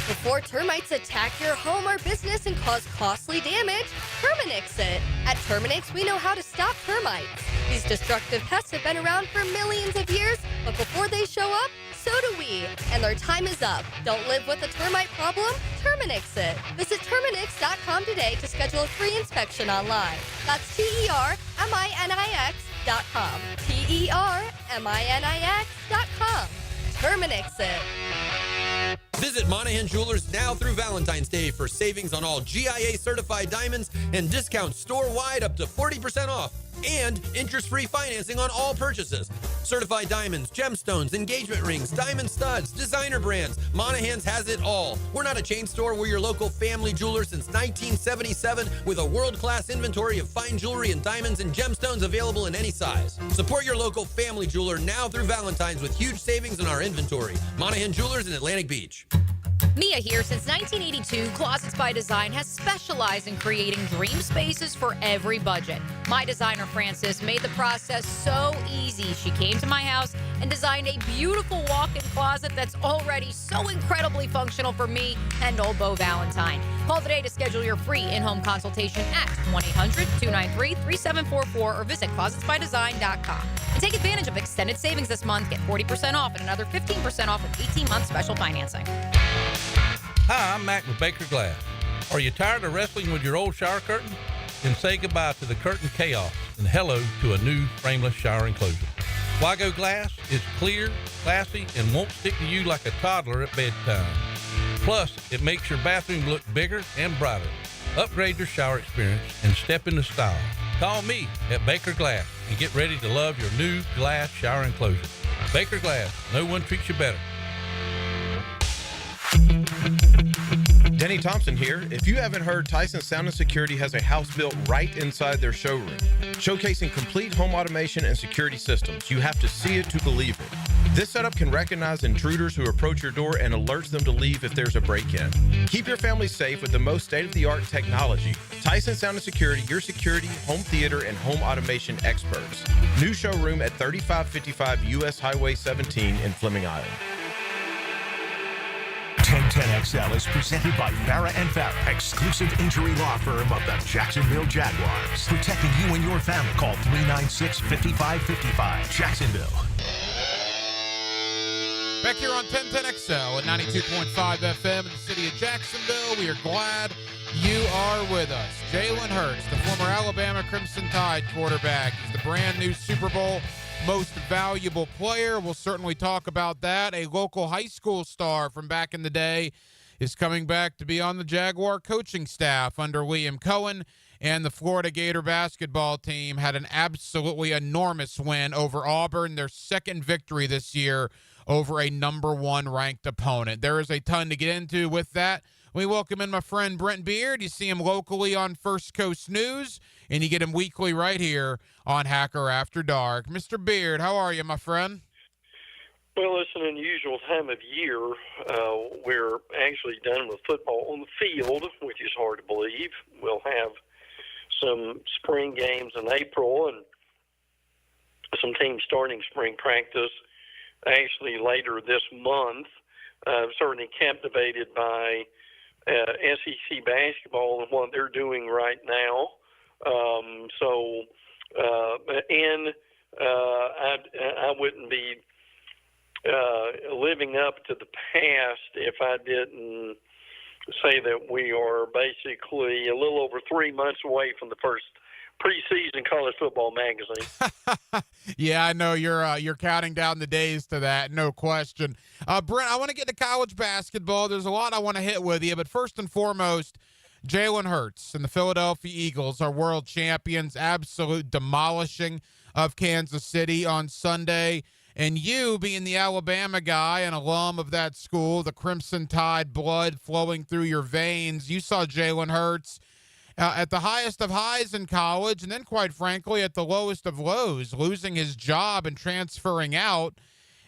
Before termites attack your home or business and cause costly damage, Terminix it. At Terminix, we know how to stop termites. These destructive pests have been around for millions of years, but before they show up, so do we. And their time is up. Don't live with a termite problem? Terminix it. Visit Terminix.com today to schedule a free inspection online. That's TERMINIX.com. TERMINIX.com. Terminix it. Visit Monahan Jewelers now through Valentine's Day for savings on all GIA certified diamonds and discounts store-wide up to 40% off and interest-free financing on all purchases. Certified diamonds, gemstones, engagement rings, diamond studs, designer brands. Monahan's has it all. We're not a chain store. We're your local family jeweler since 1977 with a world-class inventory of fine jewelry and diamonds and gemstones available in any size. Support your local family jeweler now through Valentine's with huge savings in our inventory. Monahan Jewelers in Atlantic Beach. Mia here. Since 1982, Closets by Design has specialized in creating dream spaces for every budget. My designer, Frances, made the process so easy. She came to my house and designed a beautiful walk-in closet that's already so incredibly functional for me and old Beau Valentine. Call today to schedule your free in-home consultation at 1-800-293-3744 or visit closetsbydesign.com. And take advantage of extended savings this month. Get 40% off and another 15% off with 18-month special financing. Hi, I'm Mac with Baker Glass. Are you tired of wrestling with your old shower curtain? Then say goodbye to the curtain chaos and hello to a new frameless shower enclosure. Waugh Glass is clear, classy, and won't stick to you like a toddler at bedtime. Plus, it makes your bathroom look bigger and brighter. Upgrade your shower experience and step into style. Call me at Baker Glass and get ready to love your new glass shower enclosure. Baker Glass, no one treats you better. Denny Thompson here. If you haven't heard, Tyson Sound & Security has a house built right inside their showroom, showcasing complete home automation and security systems. You have to see it to believe it. This setup can recognize intruders who approach your door and alerts them to leave if there's a break-in. Keep your family safe with the most state-of-the-art technology. Tyson Sound & Security, your security, home theater, and home automation experts. New showroom at 3555 U.S. Highway 17 in Fleming Island. 1010XL is presented by Farah & Farah, exclusive injury law firm of the Jacksonville Jaguars. Protecting you and your family. Call 396-5555. Jacksonville. Back here on 1010XL at 92.5 FM in the city of Jacksonville. We are glad you are with us. Jalen Hurts, the former Alabama Crimson Tide quarterback, is the brand new Super Bowl most valuable player. We'll certainly talk about that. A local high school star from back in the day is coming back to be on the Jaguar coaching staff under Liam Cohen, and the Florida Gator basketball team had an absolutely enormous win over Auburn, their second victory this year over a number one ranked opponent. There is a ton to get into with that. We welcome in my friend Brent Beard. You see him locally on First Coast News, and you get him weekly right here on Hacker After Dark. Mr. Beard, how are you, my friend? Well, it's an unusual time of year. We're actually done with football on the field, which is hard to believe. We'll have some spring games in April and some teams starting spring practice actually later this month. Certainly captivated by SEC basketball and what they're doing right now. I wouldn't be living up to the past if I didn't say that we are basically a little over 3 months away from the first preseason college football magazine. Yeah, I know you're counting down the days to that, no question. Brent, I want to get to college basketball. There's a lot I want to hit with you, but first and foremost, Jalen Hurts and the Philadelphia Eagles are world champions, absolute demolishing of Kansas City on Sunday. And you, being the Alabama guy, an alum of that school, the Crimson Tide blood flowing through your veins, you saw Jalen Hurts at the highest of highs in college, and then, quite frankly, at the lowest of lows, losing his job and transferring out.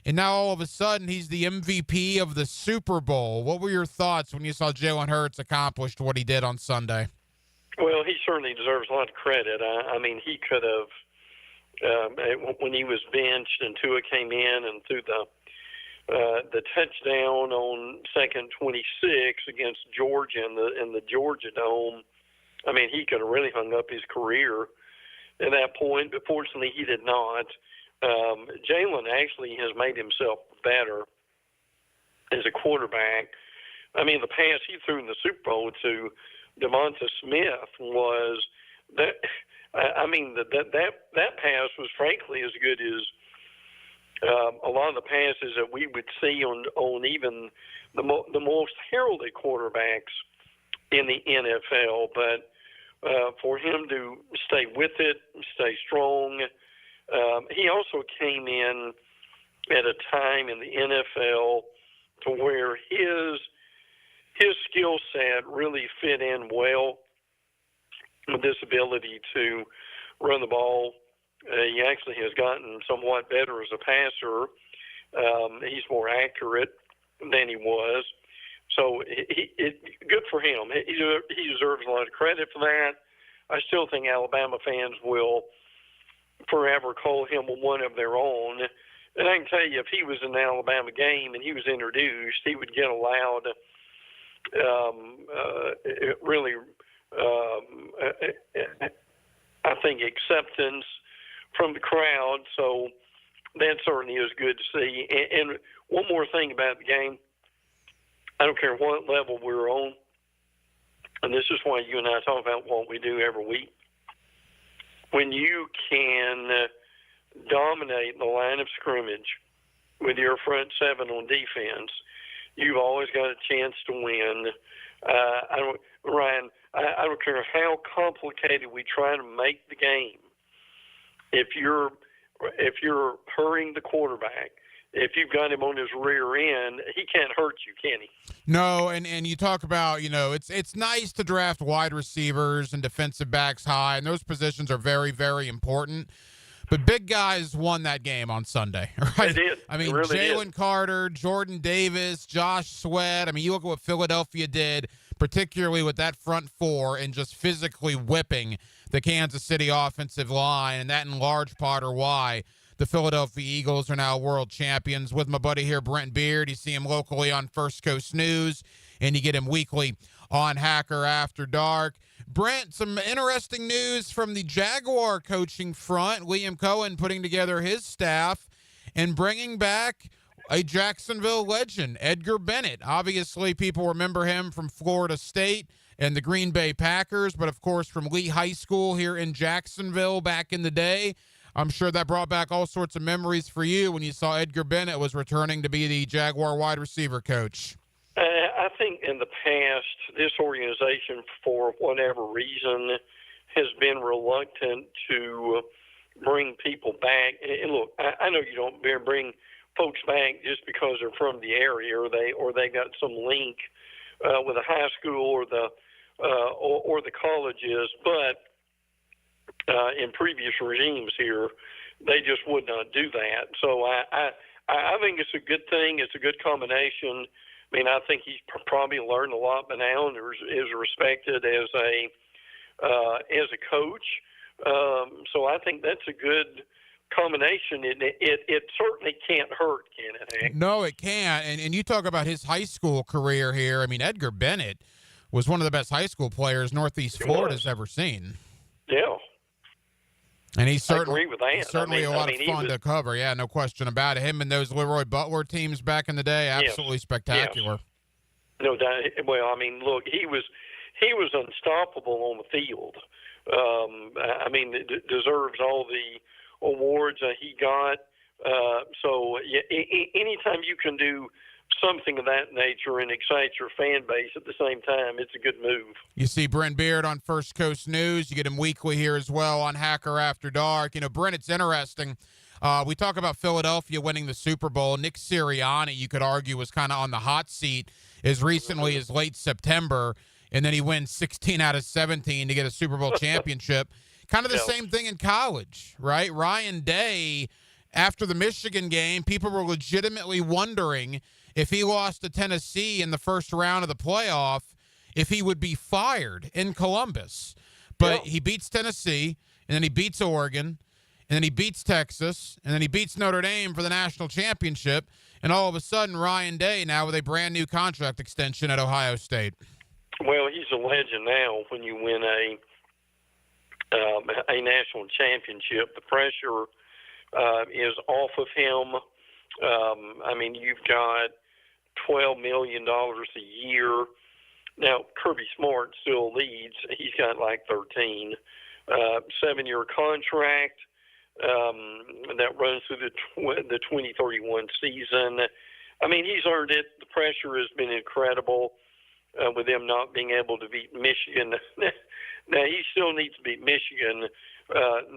And now, all of a sudden, he's the MVP of the Super Bowl. What were your thoughts when you saw Jalen Hurts accomplish what he did on Sunday? Well, he certainly deserves a lot of credit. I mean, he could have, when he was benched and Tua came in and threw the touchdown on second 26 against Georgia in the Georgia Dome. I mean, he could have really hung up his career at that point, but fortunately he did not. Jalen actually has made himself better as a quarterback. I mean, the pass he threw in the Super Bowl to DeVonta Smith was that. I mean, that pass was frankly as good as a lot of the passes that we would see on even the most heralded quarterbacks in the NFL. But for him to stay with it, stay strong, he also came in at a time in the NFL to where his skill set really fit in well with this ability to run the ball. He actually has gotten somewhat better as a passer. He's more accurate than he was. So good for him. He deserves a lot of credit for that. I still think Alabama fans will forever call him one of their own. And I can tell you, if he was in an Alabama game and he was introduced, he would get a loud, really, I think, acceptance from the crowd. So that certainly is good to see. And one more thing about the game. I don't care what level we're on, and this is why you and I talk about what we do every week. When you can dominate the line of scrimmage with your front seven on defense, you've always got a chance to win. Ryan, I don't care how complicated we try to make the game. If you're hurrying the quarterback, if you've got him on his rear end, he can't hurt you, can he? No, and you talk about, it's nice to draft wide receivers and defensive backs high, and those positions are very, very important. But big guys won that game on Sunday, right? They did. I mean, really Jalen Carter, Jordan Davis, Josh Sweat. I mean, you look at what Philadelphia did, particularly with that front four and just physically whipping the Kansas City offensive line, and that in large part are why the Philadelphia Eagles are now world champions. With my buddy here, Brent Beard. You see him locally on First Coast News, and you get him weekly on Hacker After Dark. Brent, some interesting news from the Jaguar coaching front. Liam Cohen putting together his staff and bringing back a Jacksonville legend, Edgar Bennett. Obviously, people remember him from Florida State and the Green Bay Packers, but of course from Lee High School here in Jacksonville back in the day. I'm sure that brought back all sorts of memories for you when you saw Edgar Bennett was returning to be the Jaguar wide receiver coach. I think in the past, this organization, for whatever reason, has been reluctant to bring people back. And look, I know you don't bring folks back just because they're from the area or they got some link with a high school or the colleges, but in previous regimes here, they just would not do that. So I think it's a good thing. It's a good combination. I mean, I think he's probably learned a lot by now and is respected as a coach. So I think that's a good combination. It certainly can't hurt, can it, Hank? No, it can't. And you talk about his high school career here. I mean, Edgar Bennett was one of the best high school players Northeast Florida's ever seen. Yeah. And he's certainly, I agree with that. Certainly a lot of fun to cover. Yeah, no question about it. Him and those Leroy Butler teams back in the day, absolutely spectacular. Yes. No doubt. Well, I mean, look, he was unstoppable on the field. I mean, deserves all the awards he got. So anytime you can do something of that nature and excite your fan base at the same time, it's a good move. You see Brent Beard on First Coast News. You get him weekly here as well on Hacker After Dark. You know, Brent, it's interesting. We talk about Philadelphia winning the Super Bowl. Nick Sirianni, you could argue, was kind of on the hot seat as recently as late September, and then he wins 16 out of 17 to get a Super Bowl championship. Kind of the same thing in college, right? Ryan Day, after the Michigan game, people were legitimately wondering if he lost to Tennessee in the first round of the playoff, if he would be fired in Columbus. But he beats Tennessee, and then he beats Oregon, and then he beats Texas, and then he beats Notre Dame for the national championship, and all of a sudden Ryan Day now with a brand-new contract extension at Ohio State. Well, he's a legend now when you win a national championship. The pressure is off of him. I mean, you've got $12 million a year. Now, Kirby Smart still leads. He's got like 13. 7-year contract that runs through the 2031 season. I mean, he's earned it. The pressure has been incredible with them not being able to beat Michigan. Now, he still needs to beat Michigan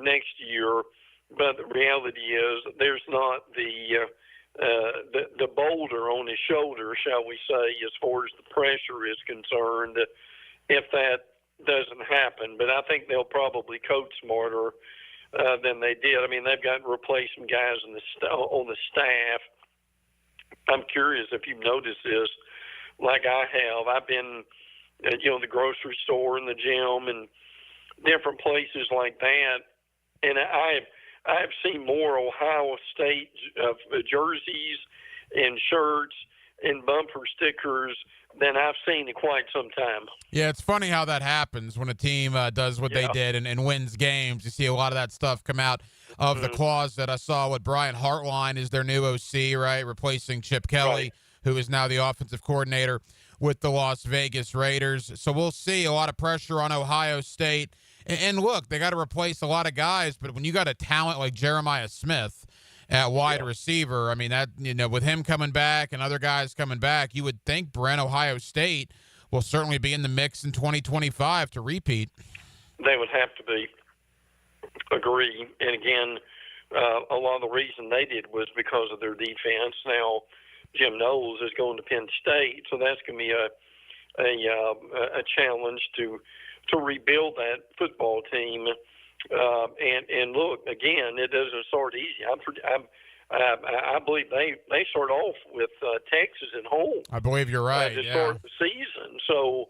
next year, but the reality is there's not the boulder on his shoulder, shall we say, as far as the pressure is concerned, if that doesn't happen. But I think they'll probably coach smarter than they did. I mean, they've got to replace some guys on the staff. I'm curious if you've noticed this, like I have. I've been, the grocery store and the gym and different places like that, and I've seen more Ohio State jerseys and shirts and bumper stickers than I've seen in quite some time. Yeah, it's funny how that happens when a team does what they did and wins games. You see a lot of that stuff come out of the closet. I saw what Brian Hartline is their new OC, right, replacing Chip Kelly, who is now the offensive coordinator with the Las Vegas Raiders. So we'll see a lot of pressure on Ohio State. And look, they got to replace a lot of guys, but when you got a talent like Jeremiah Smith at wide receiver, I mean, that, with him coming back and other guys coming back, you would think Brent, Ohio State will certainly be in the mix in 2025 to repeat. They would have to be. Agree. And again, a lot of the reason they did was because of their defense. Now, Jim Knowles is going to Penn State, so that's going to be a challenge to rebuild that football team. And look, again, it doesn't start easy. I believe they start off with Texas at home. I believe you're right. To start the season, so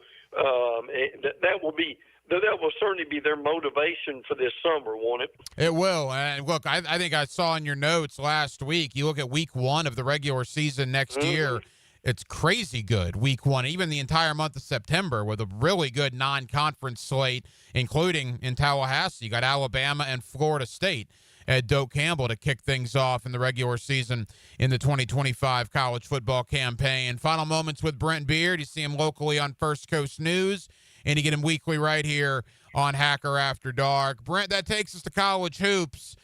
that will certainly be their motivation for this summer, won't it? It will. And look, I think I saw in your notes last week. You look at week 1 of the regular season next year. It's crazy good, week 1, even the entire month of September with a really good non-conference slate, including in Tallahassee. You got Alabama and Florida State at Doak Campbell to kick things off in the regular season in the 2025 college football campaign. Final moments with Brent Beard. You see him locally on First Coast News, and you get him weekly right here on Hacker After Dark. Brent, that takes us to college hoops.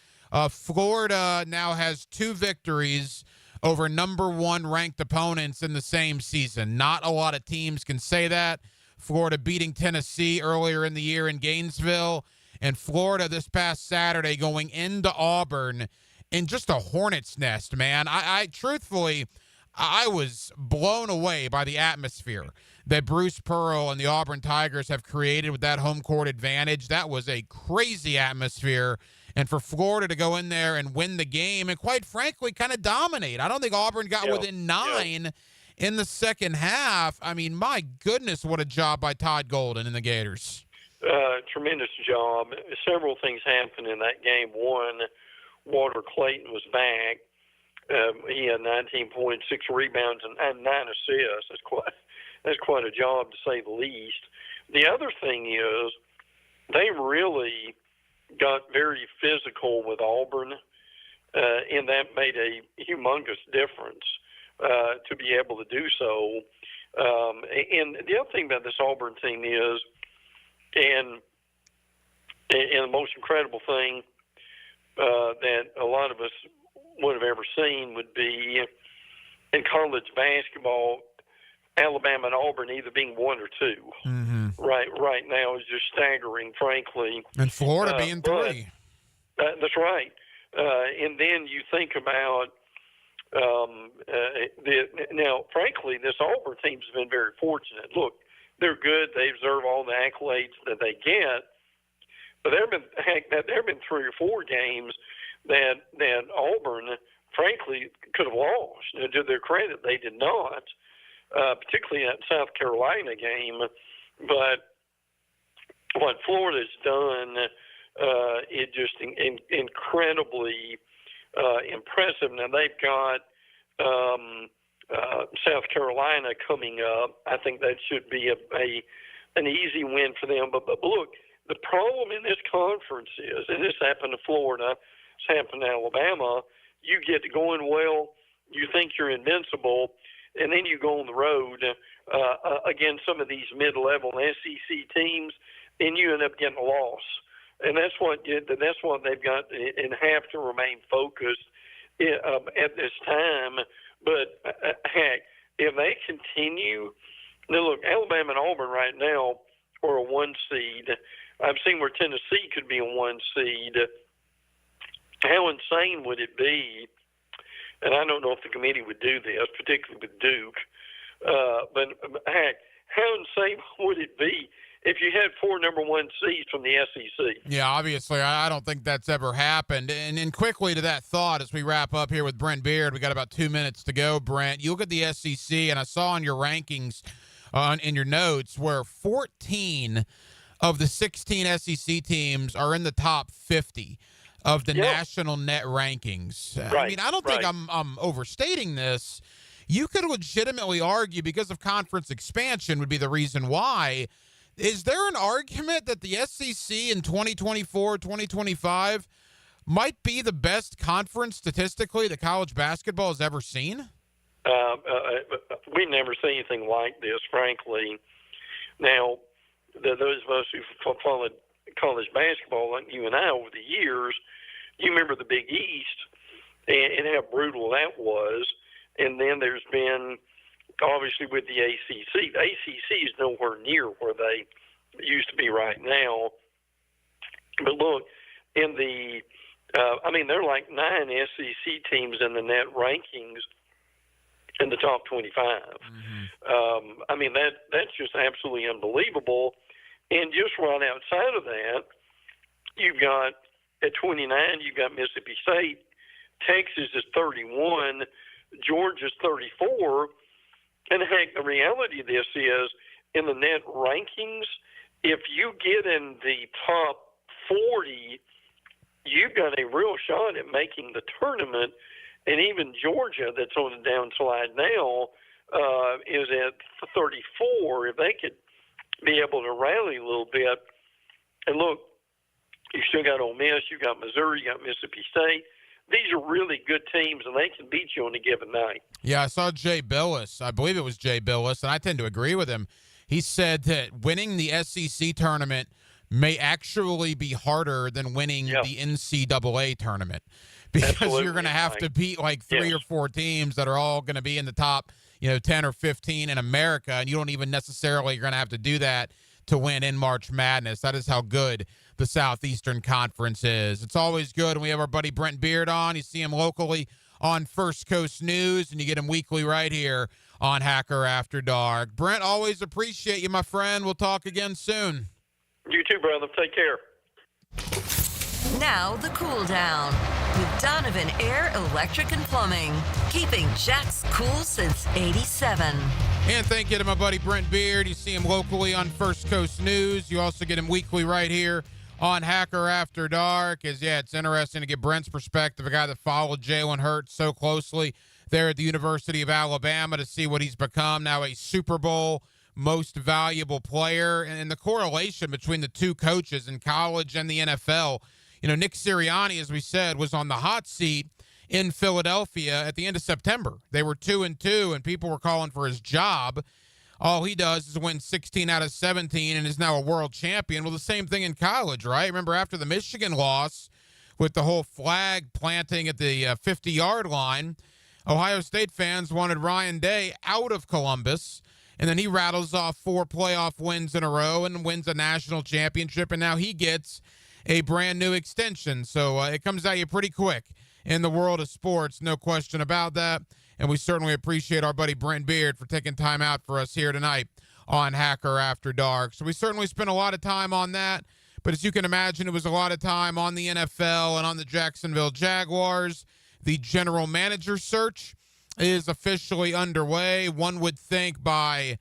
Florida now has 2 victories over number 1 ranked opponents in the same season. Not a lot of teams can say that. Florida beating Tennessee earlier in the year in Gainesville, and Florida this past Saturday going into Auburn in just a hornet's nest, man. I truthfully, I was blown away by the atmosphere that Bruce Pearl and the Auburn Tigers have created with that home court advantage. That was a crazy atmosphere. And for Florida to go in there and win the game and, quite frankly, kind of dominate. I don't think Auburn got within 9 in the second half. I mean, my goodness, what a job by Todd Golden and the Gators. Tremendous job. Several things happened in that game. One, Walter Clayton was back. He had 19 points, 6 rebounds, and 9 assists. That's quite a job, to say the least. The other thing is they really got very physical with Auburn, and that made a humongous difference to be able to do so. And the other thing about this Auburn team is, and And the most incredible thing that a lot of us would have ever seen would be in college basketball, Alabama and Auburn either being 1 or 2. Mm-hmm. Right now is just staggering, frankly. And Florida being 3. That's right. And then you think about now, frankly, this Auburn team's been very fortunate. Look, they're good. They deserve all the accolades that they get. But there have been 3 or 4 games that Auburn, frankly, could have lost. To their credit, they did not, particularly that South Carolina game. But what Florida's done is just incredibly impressive. Now, they've got South Carolina coming up. I think that should be an easy win for them. But look, the problem in this conference is, and this happened to Florida, it's happened to Alabama, you get going well, you think you're invincible, and then you go on the road against some of these mid-level SEC teams, and you end up getting a loss. And that's what they've got and have to remain focused at this time. But heck, if they continue, now look, Alabama and Auburn right now are a 1 seed. I've seen where Tennessee could be a 1 seed. How insane would it be? And I don't know if the committee would do this, particularly with Duke. But heck, how insane would it be if you had 4 number 1 seeds from the SEC? Yeah, obviously, I don't think that's ever happened. And quickly to that thought, as we wrap up here with Brent Beard, we got about 2 minutes to go, Brent. You look at the SEC, and I saw in your rankings in your notes where 14 of the 16 SEC teams are in the top 50 of the national net rankings. Right, I mean, I don't think I'm overstating this. You could legitimately argue, because of conference expansion would be the reason why. Is there an argument that the SEC in 2024, 2025 might be the best conference statistically that college basketball has ever seen? We've never seen anything like this, frankly. Now, those of us who followed college basketball, like you and I, over the years, you remember the Big East and how brutal that was. And then there's been, obviously, with the ACC. The ACC is nowhere near where they used to be right now. But look, in the, there are like 9 SEC teams in the net rankings in the top 25. Mm-hmm. That's just absolutely unbelievable. And just right outside of that, you've got, at 29, you've got Mississippi State. Texas is 31. Georgia's 34. And heck, the reality of this is, in the net rankings, if you get in the top 40, you've got a real shot at making the tournament. And even Georgia, that's on the downslide now, is at 34. If they could be able to rally a little bit. And look, you still got Ole Miss, you got Missouri, you got Mississippi State. These are really good teams, and they can beat you on a given night. Yeah, I saw Jay Billis. I believe it was Jay Billis, and I tend to agree with him. He said that winning the SEC tournament may actually be harder than winning the NCAA tournament, because you're going to have to beat like 3 or 4 teams that are all going to be in the top 10 or 15 in America, and you don't even necessarily you're going to have to do that to win in March Madness. That is how good the Southeastern Conference is. It's always good when we have our buddy Brent Beard on. You see him locally on First Coast News, and you get him weekly right here on Hacker After Dark. Brent, always appreciate you, my friend. We'll talk again soon. You too, brother. Take care. Now the cool down with Donovan Air Electric and Plumbing, keeping Jack's cool since '87. And thank you to my buddy Brent Beard. You see him locally on First Coast News. You also get him weekly right here on Hacker After Dark. It's interesting to get Brent's perspective, a guy that followed Jalen Hurts so closely there at the University of Alabama, to see what he's become now, a Super Bowl most valuable player, and the correlation between the two coaches in college and the NFL. Nick Sirianni, as we said, was on the hot seat in Philadelphia at the end of September. They were 2-2, and people were calling for his job. all he does is win 16 out of 17 and is now a world champion. Well, the same thing in college, right? Remember after the Michigan loss with the whole flag planting at the 50-yard line, Ohio State fans wanted Ryan Day out of Columbus, and then he rattles off 4 playoff wins in a row and wins a national championship, and now he gets a brand new extension. So it comes at you pretty quick in the world of sports, no question about that. And we certainly appreciate our buddy Brent Beard for taking time out for us here tonight on Hacker After Dark. So we certainly spent a lot of time on that. But as you can imagine, it was a lot of time on the NFL and on the Jacksonville Jaguars. The general manager search is officially underway. One would think by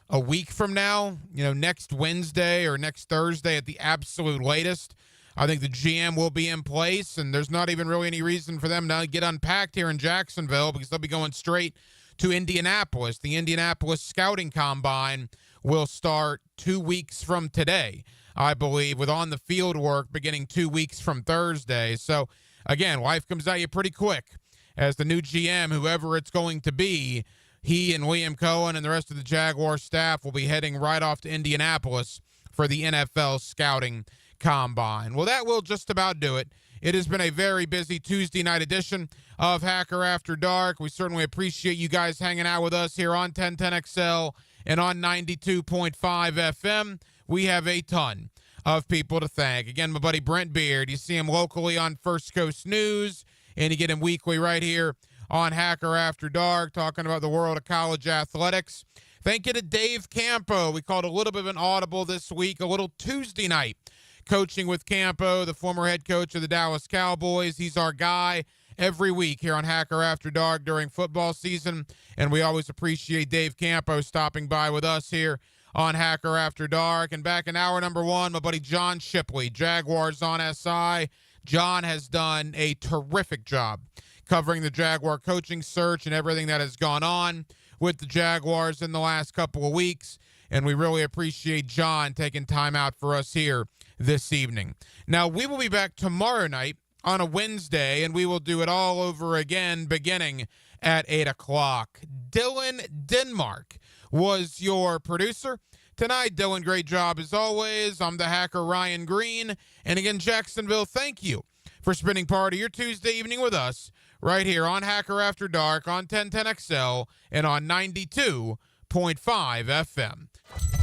a week from now, next Wednesday or next Thursday at the absolute latest, I think the GM will be in place, and there's not even really any reason for them to get unpacked here in Jacksonville because they'll be going straight to Indianapolis. The Indianapolis Scouting Combine will start 2 weeks from today, I believe, with on-the-field work beginning 2 weeks from Thursday. So, again, life comes at you pretty quick as the new GM, whoever it's going to be, he and Liam Cohen and the rest of the Jaguar staff will be heading right off to Indianapolis for the NFL Scouting Combine. Well, that will just about do it. It has been a very busy Tuesday night edition of Hacker After Dark. We certainly appreciate you guys hanging out with us here on 1010XL and on 92.5 FM. We have a ton of people to thank. Again, my buddy Brent Beard. You see him locally on First Coast News, and you get him weekly right here on Hacker After Dark, talking about the world of college athletics. Thank you to Dave Campo. We called a little bit of an audible this week, a little Tuesday night coaching with Campo, the former head coach of the Dallas Cowboys. He's our guy every week here on Hacker After Dark during football season, and we always appreciate Dave Campo stopping by with us here on Hacker After Dark. And back in hour number 1, my buddy John Shipley, Jaguars on SI. John has done a terrific job covering the Jaguar coaching search and everything that has gone on with the Jaguars in the last couple of weeks, and we really appreciate John taking time out for us here this evening. Now, we will be back tomorrow night on a Wednesday, and we will do it all over again beginning at 8 o'clock. Dylan Denmark was your producer tonight. Dylan, great job as always. I'm the hacker Ryan Green. And again, Jacksonville, thank you for spending part of your Tuesday evening with us right here on Hacker After Dark on 1010XL and on 92.5 FM.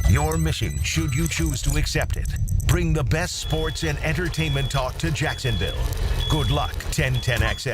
Your mission, should you choose to accept it, bring the best sports and entertainment talk to Jacksonville. Good luck, 1010XL.